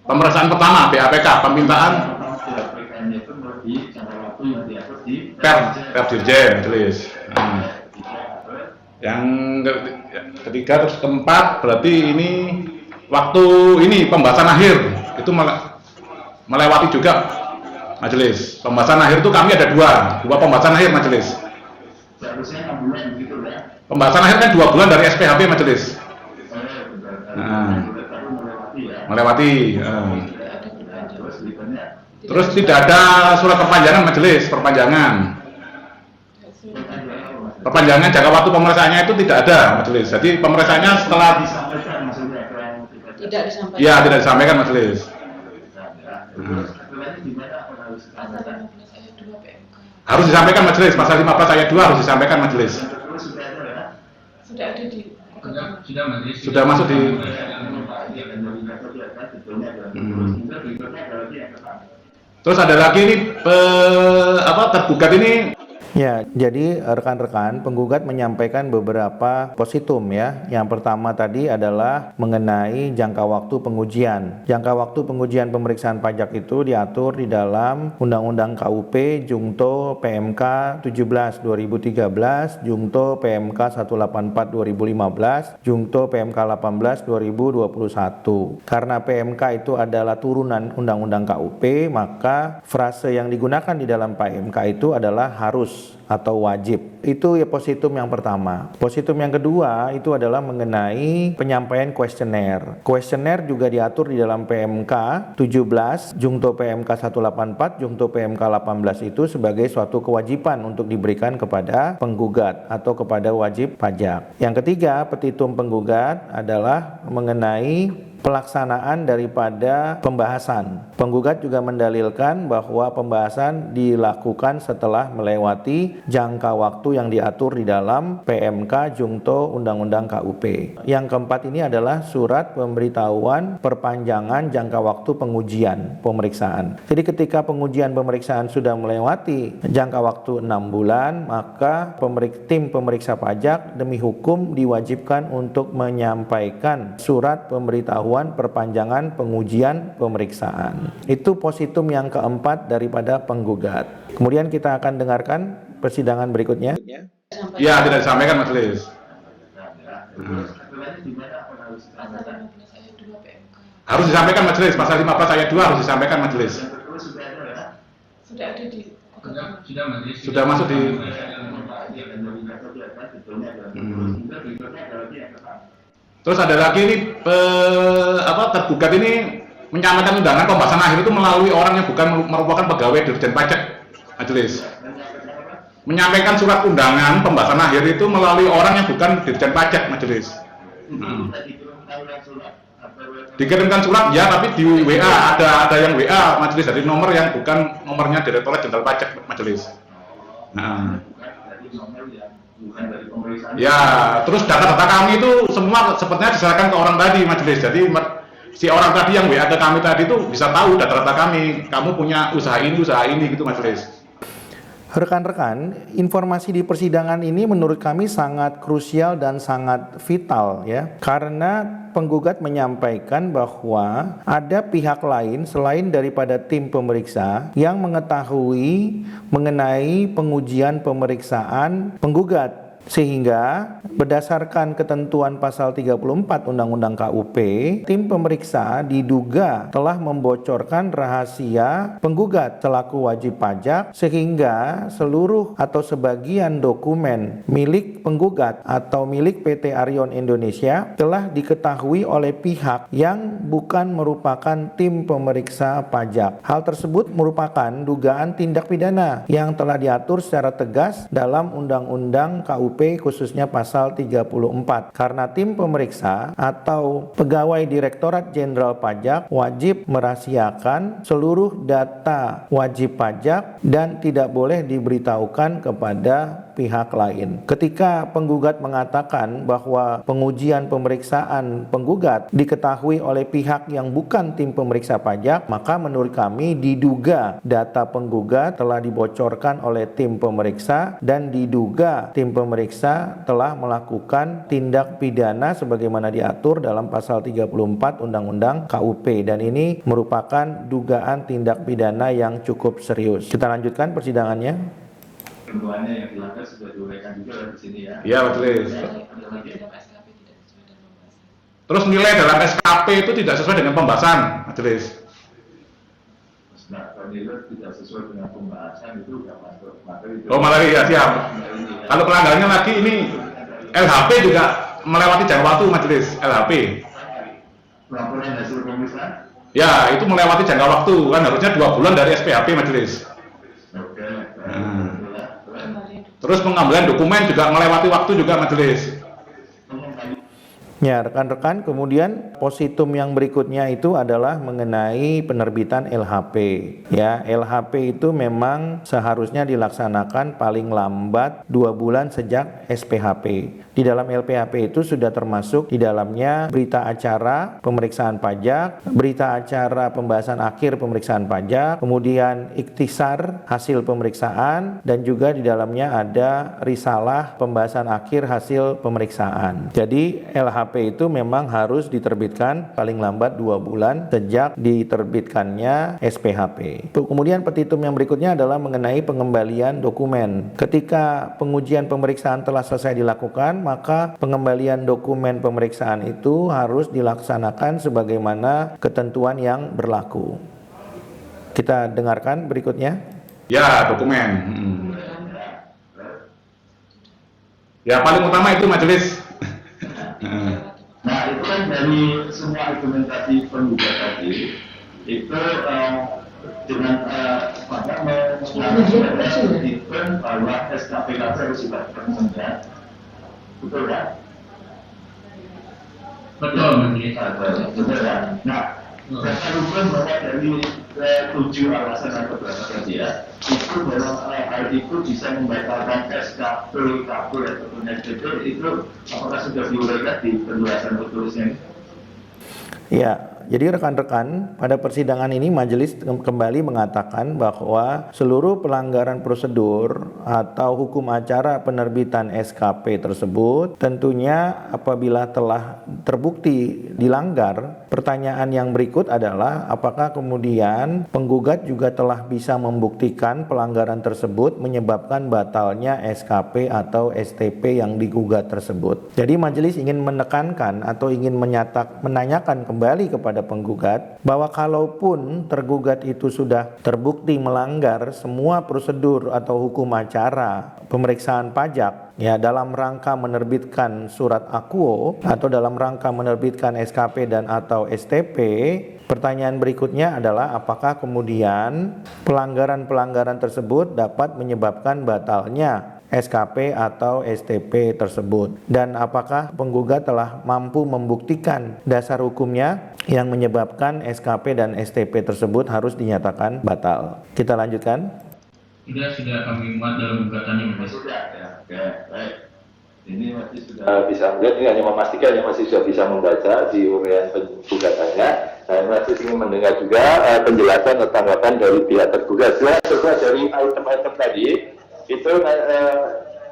Pemeriksaan pertama BAPK, pemintaan PPK-nya itu melebihi jangka waktu yang diatur di per dirjen majelis. Yang ketiga terus keempat berarti ini waktu ini pembahasan akhir itu melewati juga majelis. Pembahasan akhir itu kami ada dua pembahasan akhir majelis. Seharusnya 6 bulan begitu ya. Pembahasan akhir kan 2 bulan dari SPHP majelis. Melewati. Terus tidak ada surat perpanjangan majelis, perpanjangan jangka waktu pemeriksaannya itu tidak ada majelis. Jadi pemeriksaannya setelah Tidak disampaikan. ya tidak disampaikan majelis. Harus disampaikan majelis, pasal 15 ayat 2 harus disampaikan majelis. Sudah ada di Sudah majelis. Sudah masuk di Terus ada lagi ini tergugat ini. Ya, jadi rekan-rekan penggugat menyampaikan beberapa positum ya. Yang pertama tadi adalah mengenai jangka waktu pengujian. Jangka waktu pengujian pemeriksaan pajak itu diatur di dalam Undang-Undang KUP Jungto PMK 17 2013, Jungto PMK 184 2015, Jungto PMK 18 2021. Karena PMK itu adalah turunan Undang-Undang KUP, maka frase yang digunakan di dalam PMK itu adalah harus atau wajib. Itu ya positum yang pertama. Positum yang kedua itu adalah mengenai penyampaian kuesioner. Kuesioner juga diatur di dalam PMK 17, Jungto PMK 184, Jungto PMK 18 itu sebagai suatu kewajiban untuk diberikan kepada penggugat atau kepada wajib pajak. Yang ketiga, petitum penggugat adalah mengenai pelaksanaan daripada pembahasan. Penggugat juga mendalilkan bahwa pembahasan dilakukan setelah melewati jangka waktu yang diatur di dalam PMK Jungto Undang-Undang KUP. Yang keempat ini adalah surat pemberitahuan perpanjangan jangka waktu pengujian pemeriksaan. Jadi ketika pengujian pemeriksaan sudah melewati jangka waktu 6 bulan, maka tim pemeriksa pajak demi hukum diwajibkan untuk menyampaikan surat pemberitahuan perpanjangan pengujian pemeriksaan. Itu positum yang keempat daripada penggugat. Kemudian kita akan dengarkan persidangan berikutnya. Ya, tidak disampaikan majelis. Harus disampaikan majelis, pasal 15 ayat 2 harus disampaikan majelis. sudah ada di Sudah majelis. Sudah masuk di Terus ada lagi ini tergugat ini menyampaikan undangan pembahasan akhir itu melalui orang yang bukan merupakan pegawai Dirjen Pajak majelis. Menyampaikan surat undangan pembahasan akhir itu melalui orang yang bukan Dirjen Pajak majelis. Dikirimkan surat ya, tapi di WA ada yang WA majelis dari nomor yang bukan nomornya Direktorat Jenderal Pajak majelis. Nah. Ya, terus data-data kami itu semua sepertinya diserahkan ke orang tadi majelis. Jadi si orang tadi yang WA ke kami tadi itu bisa tahu data-data kami. Kamu punya usaha ini gitu majelis. Rekan-rekan, informasi di persidangan ini menurut kami sangat krusial dan sangat vital ya. Karena penggugat menyampaikan bahwa ada pihak lain selain daripada tim pemeriksa yang mengetahui mengenai pengujian pemeriksaan penggugat. Sehingga berdasarkan ketentuan pasal 34 Undang-Undang KUP, tim pemeriksa diduga telah membocorkan rahasia penggugat selaku wajib pajak sehingga seluruh atau sebagian dokumen milik penggugat atau milik PT Arion Indonesia telah diketahui oleh pihak yang bukan merupakan tim pemeriksa pajak. Hal tersebut merupakan dugaan tindak pidana yang telah diatur secara tegas dalam Undang-Undang KUP khususnya pasal 34. Karena tim pemeriksa atau pegawai Direktorat Jenderal Pajak wajib merahasiakan seluruh data wajib pajak dan tidak boleh diberitahukan kepada pihak lain. Ketika penggugat mengatakan bahwa pengujian pemeriksaan penggugat diketahui oleh pihak yang bukan tim pemeriksa pajak, maka menurut kami diduga data penggugat telah dibocorkan oleh tim pemeriksa dan diduga tim pemeriksa telah melakukan tindak pidana sebagaimana diatur dalam pasal 34 Undang-Undang KUP, dan ini merupakan dugaan tindak pidana yang cukup serius. Kita lanjutkan persidangannya. Ketentuannya yang dilanggar sudah diuraikan juga di sini ya. Iya, majelis. Ada lagi? Terus nilai dalam SKP itu tidak sesuai dengan pembahasan, majelis. Nah, kalau nilai tidak sesuai dengan pembahasan itu sudah masuk materi. Oh, materi ya, siap. Kalau pelanggarannya lagi ini LHP juga melewati jangka waktu, majelis. LHP. Laporan hasil pemeriksaan? Ya, itu melewati jangka waktu, kan harusnya 2 bulan dari SPHP, majelis. Oke. Terus pengambilan dokumen juga melewati waktu juga, majelis. Ya, rekan-rekan, kemudian positum yang berikutnya itu adalah mengenai penerbitan LHP. Ya, LHP itu memang seharusnya dilaksanakan paling lambat 2 bulan sejak SPHP. Di dalam LPHP itu sudah termasuk di dalamnya berita acara pemeriksaan pajak, berita acara pembahasan akhir pemeriksaan pajak, kemudian ikhtisar hasil pemeriksaan, dan juga di dalamnya ada risalah pembahasan akhir hasil pemeriksaan. Jadi LHP itu memang harus diterbitkan paling lambat 2 bulan sejak diterbitkannya SPHP. Kemudian petitum yang berikutnya adalah mengenai pengembalian dokumen. Ketika pengujian pemeriksaan telah selesai dilakukan, maka pengembalian dokumen pemeriksaan itu harus dilaksanakan sebagaimana ketentuan yang berlaku. Kita dengarkan berikutnya. Ya, dokumen. Ya, paling utama itu, majelis. Nah, itu kan dari semua argumentasi penggugat tadi itu dengan mengatakan bahwa SKPKP harus dilakukan sebentar, betul kan? Betul, majelis. Betul kan? Nah, dasar hukum bahwa dari 7 alasan atau berapa tadi ya, itu bahwa hal itu bisa membatalkan SKP, KP ataupun SPP, itu apakah sudah diuraikan di penjelasan tertulisnya? Ya, jadi rekan-rekan, pada persidangan ini majelis kembali mengatakan bahwa seluruh pelanggaran prosedur atau hukum acara penerbitan SKP tersebut tentunya apabila telah terbukti dilanggar, pertanyaan yang berikut adalah apakah kemudian penggugat juga telah bisa membuktikan pelanggaran tersebut menyebabkan batalnya SKP atau STP yang digugat tersebut. Jadi majelis ingin menekankan atau ingin menanyakan kembali kepada penggugat bahwa kalaupun tergugat itu sudah terbukti melanggar semua prosedur atau hukum acara pemeriksaan pajak ya dalam rangka menerbitkan surat akuo atau dalam rangka menerbitkan SKP dan atau STP, pertanyaan berikutnya adalah apakah kemudian pelanggaran-pelanggaran tersebut dapat menyebabkan batalnya SKP atau STP tersebut, dan apakah penggugat telah mampu membuktikan dasar hukumnya yang menyebabkan SKP dan STP tersebut harus dinyatakan batal. Kita lanjutkan. Sudah kami muat dalam gugatannya, Mas. Sudah ya, oke, baik. Ini masih sudah bisa melihat, ini hanya memastikan yang masih sudah bisa membaca di uraian gugatannya. Saya masih ingin mendengar juga penjelasan atau tanggapan dari pihak tergugat. Setelah dari item-item tadi itu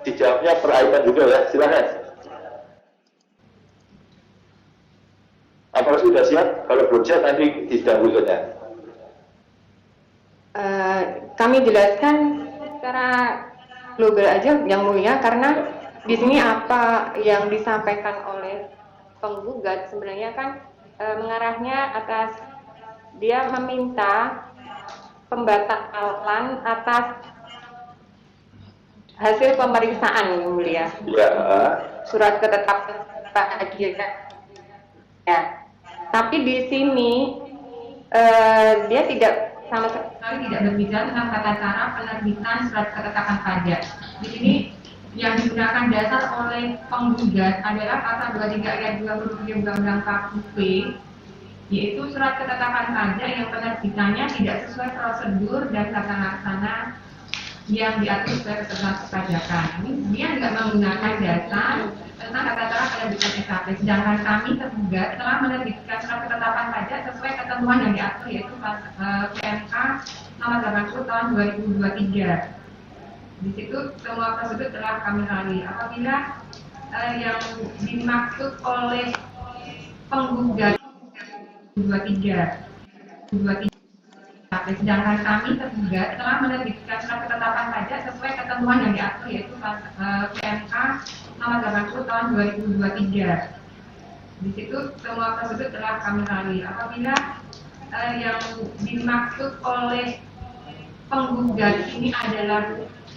dijawabnya per item juga ya, silakan. Apakah sudah siap? Kalau belum siap nanti di sidang berikutnya. Kami jelaskan secara global aja yang mulia, karena di sini apa yang disampaikan oleh penggugat sebenarnya kan mengarahnya atas dia meminta pembatalan atas hasil pemeriksaan yang mulia. Ya. Surat ketetapan bahagia. Ya. Tapi di sini dia tidak sama sekali tidak berbicara tentang tata cara penerbitan surat ketetapan pajak. Di sini yang digunakan dasar oleh penggugat adalah pasal 23 ayat 2 huruf D Undang-Undang KUP, yaitu surat ketetapan pajak yang penerbitannya tidak sesuai prosedur dan tata laksana yang diatur sesuai ketentuan perpajakan. Ini dia nggak menggunakan dasar tentang tata cara penerbitan SKP, sedangkan kami tergugat telah menerbitkan surat ketetapan pajak sesuai ketentuan yang diatur yaitu PMK nomor 80 tahun 2023. Di situ semua prosedur telah kami lalui. Apabila yang dimaksud oleh penggugat 23, sedangkan kami tergugat telah menerbitkan surat ketetapan pajak sesuai ketentuan yang diatur yaitu PMK nomor 80 tahun 2023. Di situ semua prosedur telah kami lalui. Apabila yang dimaksud oleh penggugat ini adalah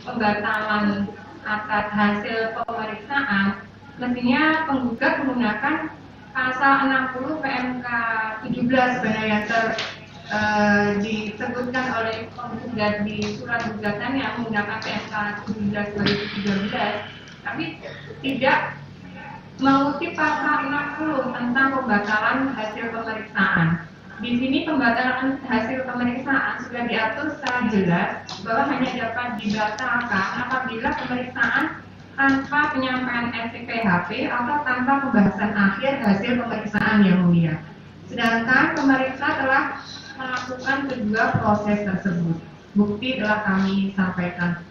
pembatalan atas hasil pemeriksaan, mestinya penggugat menggunakan pasal 60 PMK 17 sebenarnya yang disebutkan oleh penggugat di surat gugatan yang menggunakan PMK 17 2013, tapi tidak mengutip pasal 60 tentang pembatalan hasil pemeriksaan. Di sini pembatalan hasil pemeriksaan sudah diatur secara jelas bahwa hanya dapat dibatalkan apabila pemeriksaan tanpa penyampaian SPHP atau tanpa pembahasan akhir hasil pemeriksaan yang mulia. Sedangkan pemeriksa telah melakukan kedua proses tersebut. Bukti telah kami sampaikan.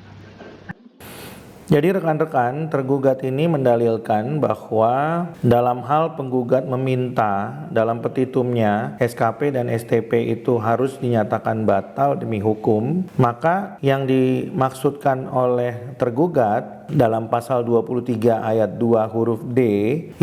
Jadi rekan-rekan, tergugat ini mendalilkan bahwa dalam hal penggugat meminta dalam petitumnya SKP dan STP itu harus dinyatakan batal demi hukum, maka yang dimaksudkan oleh tergugat dalam pasal 23 ayat 2 huruf D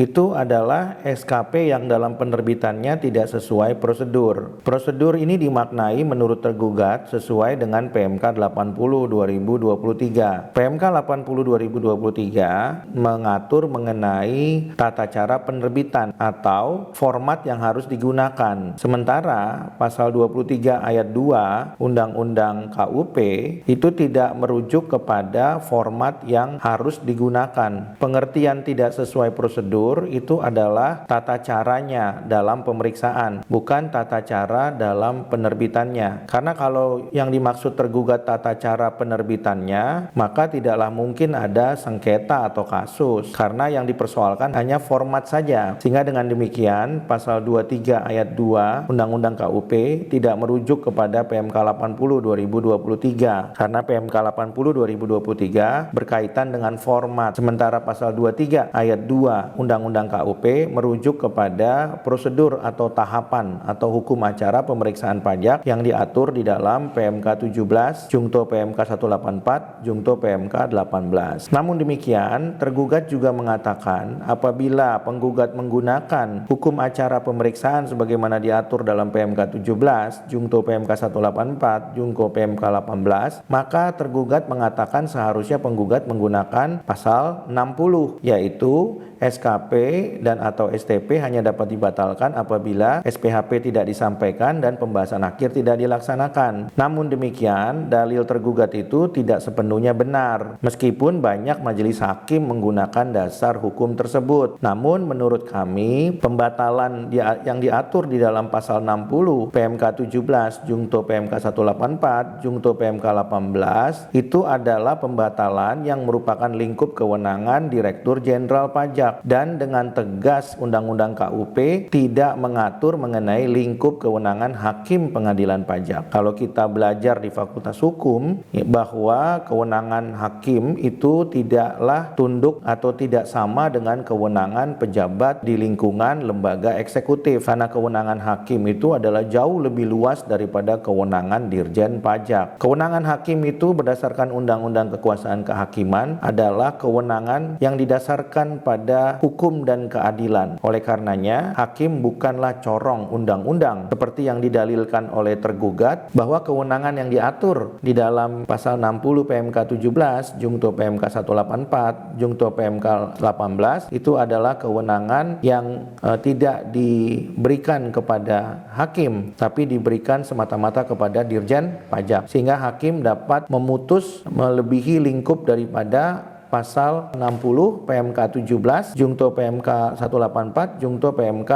itu adalah SKP yang dalam penerbitannya tidak sesuai prosedur. Prosedur ini dimaknai menurut tergugat sesuai dengan PMK 80 2023. PMK 80 2023 mengatur mengenai tata cara penerbitan atau format yang harus digunakan. Sementara pasal 23 ayat 2 Undang-Undang KUP itu tidak merujuk kepada format yang harus digunakan. Pengertian tidak sesuai prosedur itu adalah tata caranya dalam pemeriksaan, bukan tata cara dalam penerbitannya. Karena kalau yang dimaksud tergugat tata cara penerbitannya, maka tidaklah mungkin ada sengketa atau kasus, karena yang dipersoalkan hanya format saja. Sehingga dengan demikian pasal 23 ayat 2 Undang-Undang KUP tidak merujuk kepada PMK 80 2023, karena PMK 80 2023 berkaitan dengan format, sementara pasal 23 ayat 2 Undang-Undang KUP merujuk kepada prosedur atau tahapan atau hukum acara pemeriksaan pajak yang diatur di dalam PMK 17 Jungto PMK 184 Jungto PMK 18. Namun demikian, tergugat juga mengatakan apabila penggugat menggunakan hukum acara pemeriksaan sebagaimana diatur dalam PMK 17 Jungto PMK 184 Jungto PMK 18, maka tergugat mengatakan seharusnya penggugat menggunakan pasal 60, yaitu SKP dan atau STP hanya dapat dibatalkan apabila SPHP tidak disampaikan dan pembahasan akhir tidak dilaksanakan. Namun demikian, dalil tergugat itu tidak sepenuhnya benar, meskipun banyak majelis hakim menggunakan dasar hukum tersebut. Namun menurut kami, pembatalan yang diatur di dalam pasal 60 PMK 17 Jungto PMK 184 Jungto PMK 18 itu adalah pembatalan yang merupakan lingkup kewenangan Direktur Jenderal Pajak, dan dengan tegas Undang-Undang KUP tidak mengatur mengenai lingkup kewenangan Hakim Pengadilan Pajak. Kalau kita belajar di Fakultas Hukum bahwa kewenangan hakim itu tidaklah tunduk atau tidak sama dengan kewenangan pejabat di lingkungan lembaga eksekutif, karena kewenangan hakim itu adalah jauh lebih luas daripada kewenangan Dirjen Pajak. Kewenangan hakim itu berdasarkan Undang-Undang Kekuasaan Kehakiman adalah kewenangan yang didasarkan pada hukum dan keadilan. Oleh karenanya, hakim bukanlah corong undang-undang seperti yang didalilkan oleh tergugat bahwa kewenangan yang diatur di dalam pasal 60 PMK 17 Jungto PMK 184 Jungto PMK 18 itu adalah kewenangan yang tidak diberikan kepada hakim, tapi diberikan semata-mata kepada Dirjen Pajak, sehingga hakim dapat memutus melebihi lingkup daripada pasal 60 PMK 17 Jungto PMK 184 Jungto PMK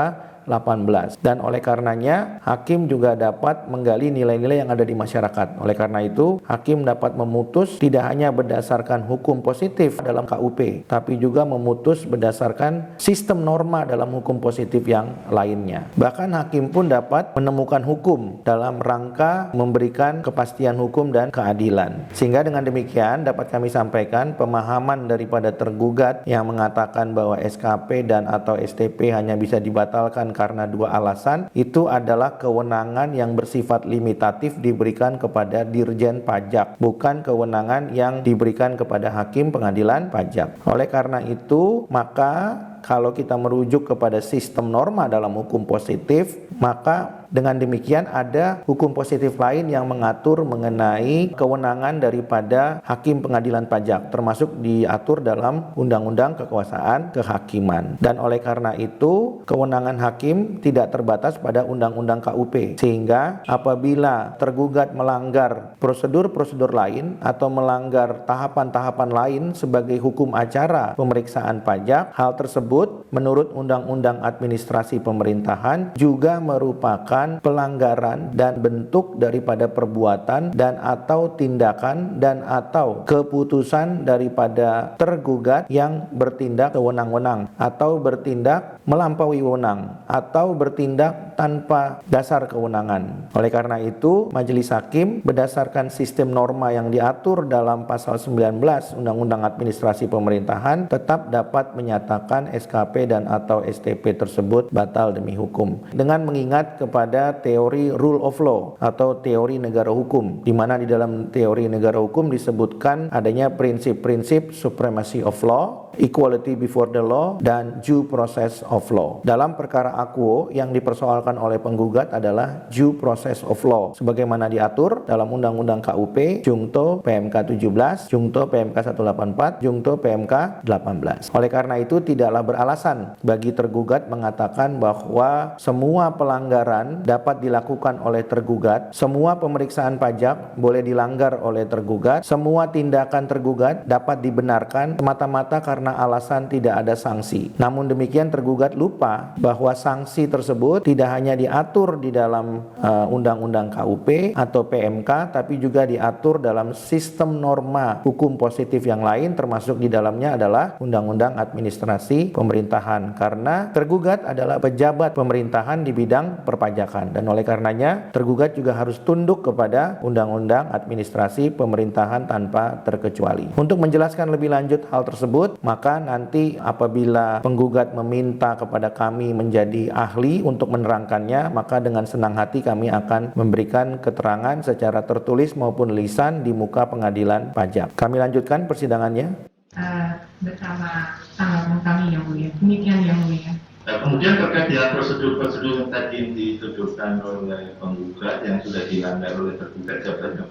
18. Dan oleh karenanya, hakim juga dapat menggali nilai-nilai yang ada di masyarakat. Oleh karena itu, hakim dapat memutus tidak hanya berdasarkan hukum positif dalam KUP, tapi juga memutus berdasarkan sistem norma dalam hukum positif yang lainnya. Bahkan hakim pun dapat menemukan hukum dalam rangka memberikan kepastian hukum dan keadilan. Sehingga dengan demikian dapat kami sampaikan pemahaman daripada tergugat yang mengatakan bahwa SKP dan atau STP hanya bisa dibatalkan karena dua alasan, itu adalah kewenangan yang bersifat limitatif diberikan kepada Dirjen Pajak, bukan kewenangan yang diberikan kepada hakim pengadilan pajak. Oleh karena itu, maka kalau kita merujuk kepada sistem norma dalam hukum positif, maka dengan demikian ada hukum positif lain yang mengatur mengenai kewenangan daripada hakim pengadilan pajak, termasuk diatur dalam Undang-Undang Kekuasaan Kehakiman. Dan oleh karena itu, kewenangan hakim tidak terbatas pada Undang-Undang KUP, sehingga apabila tergugat melanggar prosedur-prosedur lain atau melanggar tahapan-tahapan lain sebagai hukum acara pemeriksaan pajak, hal tersebut menurut Undang-Undang Administrasi Pemerintahan juga merupakan pelanggaran dan bentuk daripada perbuatan dan atau tindakan dan atau keputusan daripada tergugat yang bertindak sewenang-wenang atau bertindak melampaui wewenang atau bertindak tanpa dasar kewenangan. Oleh karena itu, majelis hakim berdasarkan sistem norma yang diatur dalam pasal 19 Undang-Undang Administrasi Pemerintahan tetap dapat menyatakan SKP dan atau STP tersebut batal demi hukum dengan mengingat kepada teori rule of law atau teori negara hukum, di mana di dalam teori negara hukum disebutkan adanya prinsip-prinsip supremacy of law, equality before the law, dan due process of law. Dalam perkara akuo yang dipersoalkan oleh penggugat adalah due process of law sebagaimana diatur dalam Undang-Undang KUP, Jungto PMK 17, Jungto PMK 184, Jungto PMK 18. Oleh karena itu tidaklah beralasan bagi tergugat mengatakan bahwa semua pelanggaran dapat dilakukan oleh tergugat, semua pemeriksaan pajak boleh dilanggar oleh tergugat, semua tindakan tergugat dapat dibenarkan semata-mata karena alasan tidak ada sanksi. Namun demikian tergugat lupa bahwa sanksi tersebut tidak hanya diatur di dalam Undang-Undang KUP atau PMK, tapi juga diatur dalam sistem norma hukum positif yang lain, termasuk di dalamnya adalah Undang-Undang Administrasi Pemerintahan, karena tergugat adalah pejabat pemerintahan di bidang perpajakan, dan oleh karenanya tergugat juga harus tunduk kepada Undang-Undang Administrasi Pemerintahan tanpa terkecuali. Untuk menjelaskan lebih lanjut hal tersebut, maka nanti apabila penggugat meminta kepada kami menjadi ahli untuk menerangkannya, maka dengan senang hati kami akan memberikan keterangan secara tertulis maupun lisan di muka pengadilan pajak. Kami lanjutkan persidangannya. Bersama tanggapan kami yang mulia. Demikian yang mulia. Nah, kemudian terkait dengan prosedur-prosedur yang tadi dituduhkan oleh penggugat yang sudah dilanggar oleh tergugat, jawabannya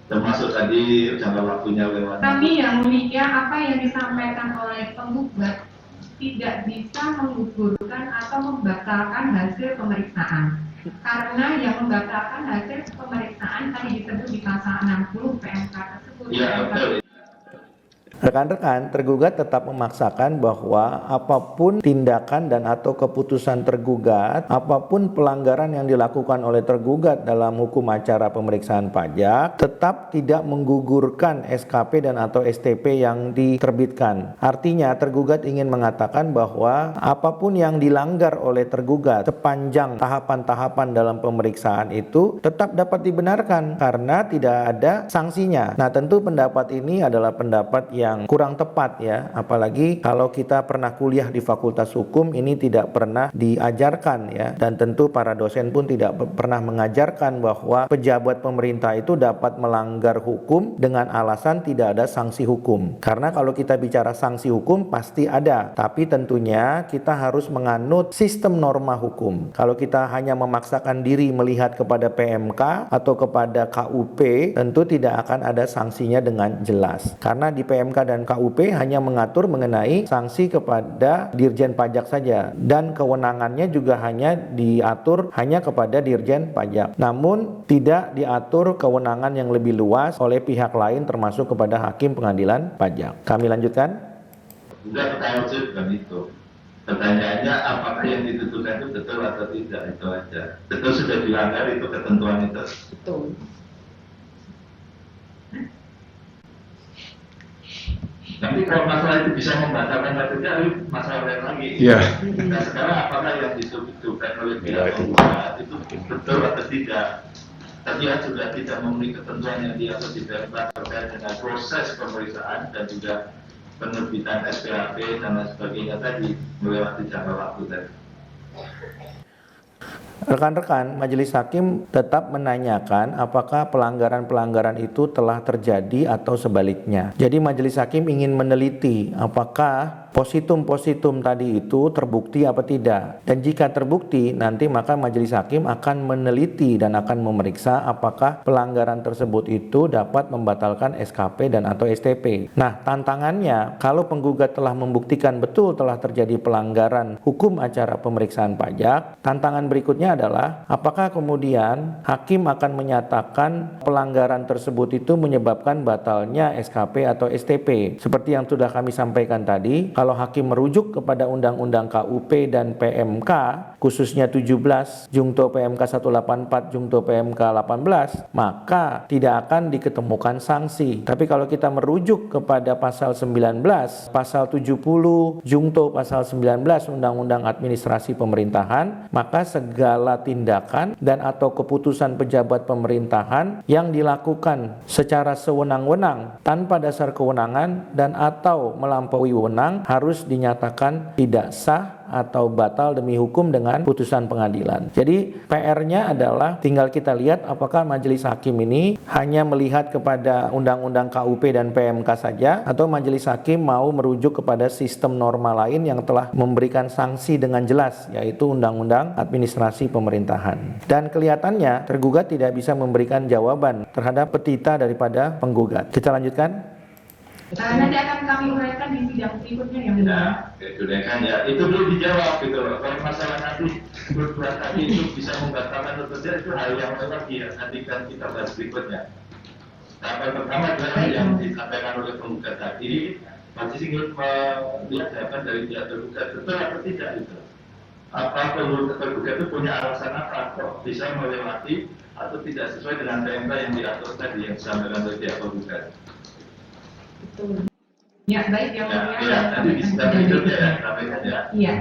termasuk tadi jangka waktunya lewat. Kami yang mulia, apa yang disampaikan oleh penggugat tidak bisa menggugurkan atau membatalkan hasil pemeriksaan. Karena yang membatalkan hasil pemeriksaan tadi disebut di pasal 60 PMK tersebut. Ya, betul. Rekan-rekan, tergugat tetap memaksakan bahwa apapun tindakan dan atau keputusan tergugat, apapun pelanggaran yang dilakukan oleh tergugat dalam hukum acara pemeriksaan pajak, tetap tidak menggugurkan SKP dan atau STP yang diterbitkan. Artinya, tergugat ingin mengatakan bahwa apapun yang dilanggar oleh tergugat sepanjang tahapan-tahapan dalam pemeriksaan itu tetap dapat dibenarkan karena tidak ada sanksinya. Nah, tentu pendapat ini adalah pendapat yang kurang tepat ya, apalagi kalau kita pernah kuliah di Fakultas Hukum, ini tidak pernah diajarkan ya, dan tentu para dosen pun tidak pernah mengajarkan bahwa pejabat pemerintah itu dapat melanggar hukum dengan alasan tidak ada sanksi hukum. Karena kalau kita bicara sanksi hukum pasti ada, tapi tentunya kita harus menganut sistem norma hukum. Kalau kita hanya memaksakan diri melihat kepada PMK atau kepada KUP, tentu tidak akan ada sanksinya dengan jelas. Karena di PMK dan KUP hanya mengatur mengenai sanksi kepada Dirjen Pajak saja, dan kewenangannya juga hanya diatur hanya kepada Dirjen Pajak. Namun tidak diatur kewenangan yang lebih luas oleh pihak lain termasuk kepada Hakim Pengadilan Pajak. Kami lanjutkan. Sudah pertanyaan bukan itu. Pertanyaannya apakah yang ditentukan itu betul atau tidak, itu aja. Betul sudah dilanggar itu ketentuan itu. Betul. Nanti kalau masalah itu bisa membatalkan atau tidak, itu masalah lain lagi. Iya. Nah sekarang apakah yang dituduhkan oleh pihak penggugat itu betul atau tidak? Tapi sudah tidak memenuhi ketentuan yang diatur di PMK terkait dengan proses pemeriksaan dan juga penerbitan SPHP dan lain sebagainya tadi melewati jangka waktu tadi. Rekan-rekan, majelis hakim tetap menanyakan apakah pelanggaran-pelanggaran itu telah terjadi atau sebaliknya. Jadi majelis hakim ingin meneliti apakah positum-positum tadi itu terbukti apa tidak. Dan jika terbukti, nanti maka majelis hakim akan meneliti dan akan memeriksa apakah pelanggaran tersebut itu dapat membatalkan SKP dan atau STP. Nah, tantangannya kalau penggugat telah membuktikan betul telah terjadi pelanggaran hukum acara pemeriksaan pajak, tantangan berikutnya adalah apakah kemudian hakim akan menyatakan pelanggaran tersebut itu menyebabkan batalnya SKP atau STP. Seperti yang sudah kami sampaikan tadi, kalau hakim merujuk kepada Undang-Undang KUP dan PMK, khususnya 17 Jungto PMK 184 Jungto PMK 18, maka tidak akan diketemukan sanksi. Tapi kalau kita merujuk kepada pasal 19, pasal 70 Jungto pasal 19 Undang-Undang Administrasi Pemerintahan, maka segala tindakan dan atau keputusan pejabat pemerintahan yang dilakukan secara sewenang-wenang tanpa dasar kewenangan dan atau melampaui wewenang harus dinyatakan tidak sah atau batal demi hukum dengan putusan pengadilan. Jadi PR-nya adalah tinggal kita lihat apakah majelis hakim ini hanya melihat kepada undang-undang KUP dan PMK saja atau majelis hakim mau merujuk kepada sistem norma lain yang telah memberikan sanksi dengan jelas, yaitu Undang-Undang Administrasi Pemerintahan. Dan kelihatannya tergugat tidak bisa memberikan jawaban terhadap petita daripada penggugat. Kita lanjutkan. Nanti akan kami uraikan di sidang berikutnya yang mulia. Sudah kan ya, itu belum dijawab gitu loh. Kalau masalah nanti berbuat tadi itu bisa membatalkan atau tidak itu hal yang lagi ya. Nanti kan kita bahas berikutnya. Nah, yang pertama adalah yang disampaikan oleh penggugat tadi, masih ingin melihat jawaban dari pihak tergugat betul atau tidak itu. Apa tergugat itu punya alasan apa kok bisa melewati atau tidak sesuai dengan PMK yang diatur tadi yang disampaikan oleh pihak penggugat. Betul. Ya, baik yang mulia. Ya, nanti di sidang berikutnya ya, sampaikan ya. Iya.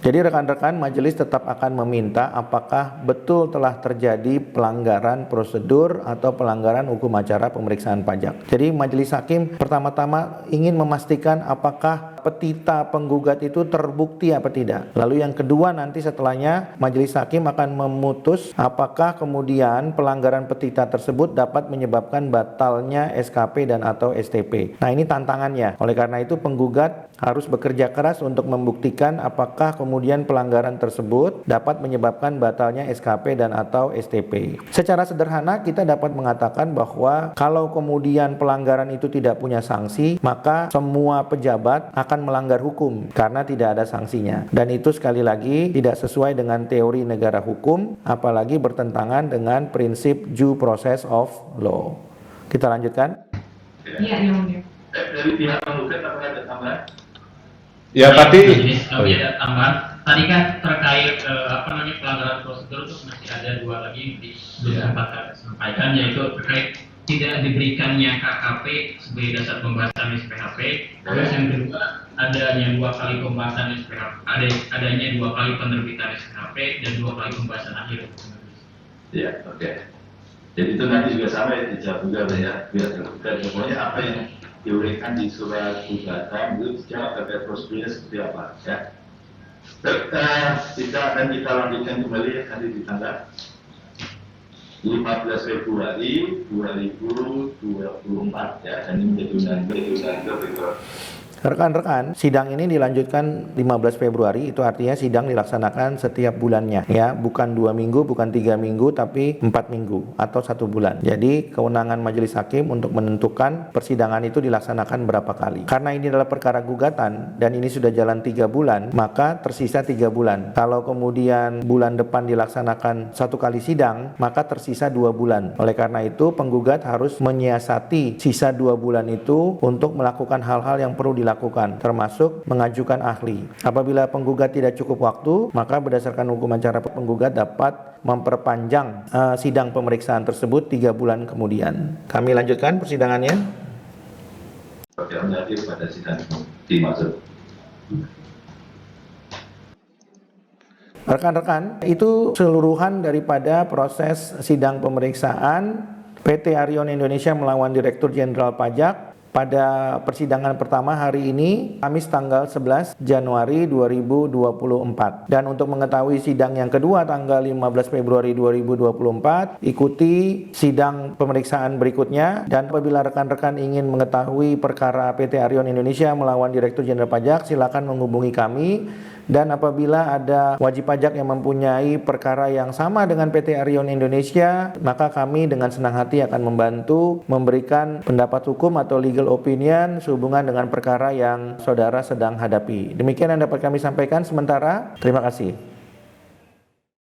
Jadi rekan-rekan majelis tetap akan meminta apakah betul telah terjadi pelanggaran prosedur atau pelanggaran hukum acara pemeriksaan pajak. Jadi majelis hakim pertama-tama ingin memastikan apakah petita penggugat itu terbukti apa tidak. Lalu yang kedua nanti setelahnya majelis hakim akan memutus apakah kemudian pelanggaran petita tersebut dapat menyebabkan batalnya SKP dan atau STP. Nah, ini tantangannya. Oleh karena itu penggugat harus bekerja keras untuk membuktikan apakah kemudian pelanggaran tersebut dapat menyebabkan batalnya SKP dan atau STP. Secara sederhana kita dapat mengatakan bahwa kalau kemudian pelanggaran itu tidak punya sanksi, maka semua pejabat akan melanggar hukum karena tidak ada sanksinya. Dan itu sekali lagi tidak sesuai dengan teori negara hukum, apalagi bertentangan dengan prinsip due process of law. Kita lanjutkan. Iya, yang mulia. Dari pihak penggugat apakah ada tambahan? Ya tadi. Tapi ada tambahan. Tadi kan terkait pelanggaran prosedur itu masih ada dua lagi yang belum sempat kami sampaikan, yaitu terkait tidak diberikannya KKP sebagai dasar pembahasan SPHP. Terus yang kedua adanya dua kali pembahasan SPHP, adanya dua kali penerbitan SPHP dan dua kali pembahasan akhir. Ya, oke. Jadi itu nanti juga sama ya dijawab juga ya. Biar terbuka pokoknya apa yang diuraikan di surat gugatan itu dijawab terkait prosedurnya seperti apa ya. Kita akan kita lanjutkan kembali ya nanti di tanggal 15 Februari 2024 ya, dan ini menjadi undang-undang berikut. Rekan-rekan, sidang ini dilanjutkan 15 Februari, itu artinya sidang dilaksanakan setiap bulannya ya, bukan 2 minggu, bukan 3 minggu, tapi 4 minggu atau 1 bulan. Jadi kewenangan majelis hakim untuk menentukan persidangan itu dilaksanakan berapa kali. Karena ini adalah perkara gugatan dan ini sudah jalan 3 bulan, maka tersisa 3 bulan. Kalau kemudian bulan depan dilaksanakan 1 kali sidang, maka tersisa 2 bulan. Oleh karena itu penggugat harus menyiasati sisa 2 bulan itu untuk melakukan hal-hal yang perlu dilakukan dilakukan, termasuk mengajukan ahli. Apabila penggugat tidak cukup waktu, maka berdasarkan hukum acara penggugat dapat memperpanjang sidang pemeriksaan tersebut 3 bulan kemudian. Kami lanjutkan persidangannya. Menjadi pada sidang dimaksud. Rekan-rekan, itu keseluruhan daripada proses sidang pemeriksaan PT Arion Indonesia melawan Direktur Jenderal Pajak pada persidangan pertama hari ini, Kamis tanggal 11 Januari 2024. Dan untuk mengetahui sidang yang kedua tanggal 15 Februari 2024, ikuti sidang pemeriksaan berikutnya. Dan apabila rekan-rekan ingin mengetahui perkara PT Arion Indonesia melawan Direktur Jenderal Pajak, silakan menghubungi kami. Dan apabila ada wajib pajak yang mempunyai perkara yang sama dengan PT Arion Indonesia, maka kami dengan senang hati akan membantu memberikan pendapat hukum atau legal opinion sehubungan dengan perkara yang saudara sedang hadapi. Demikian yang dapat kami sampaikan sementara. Terima kasih.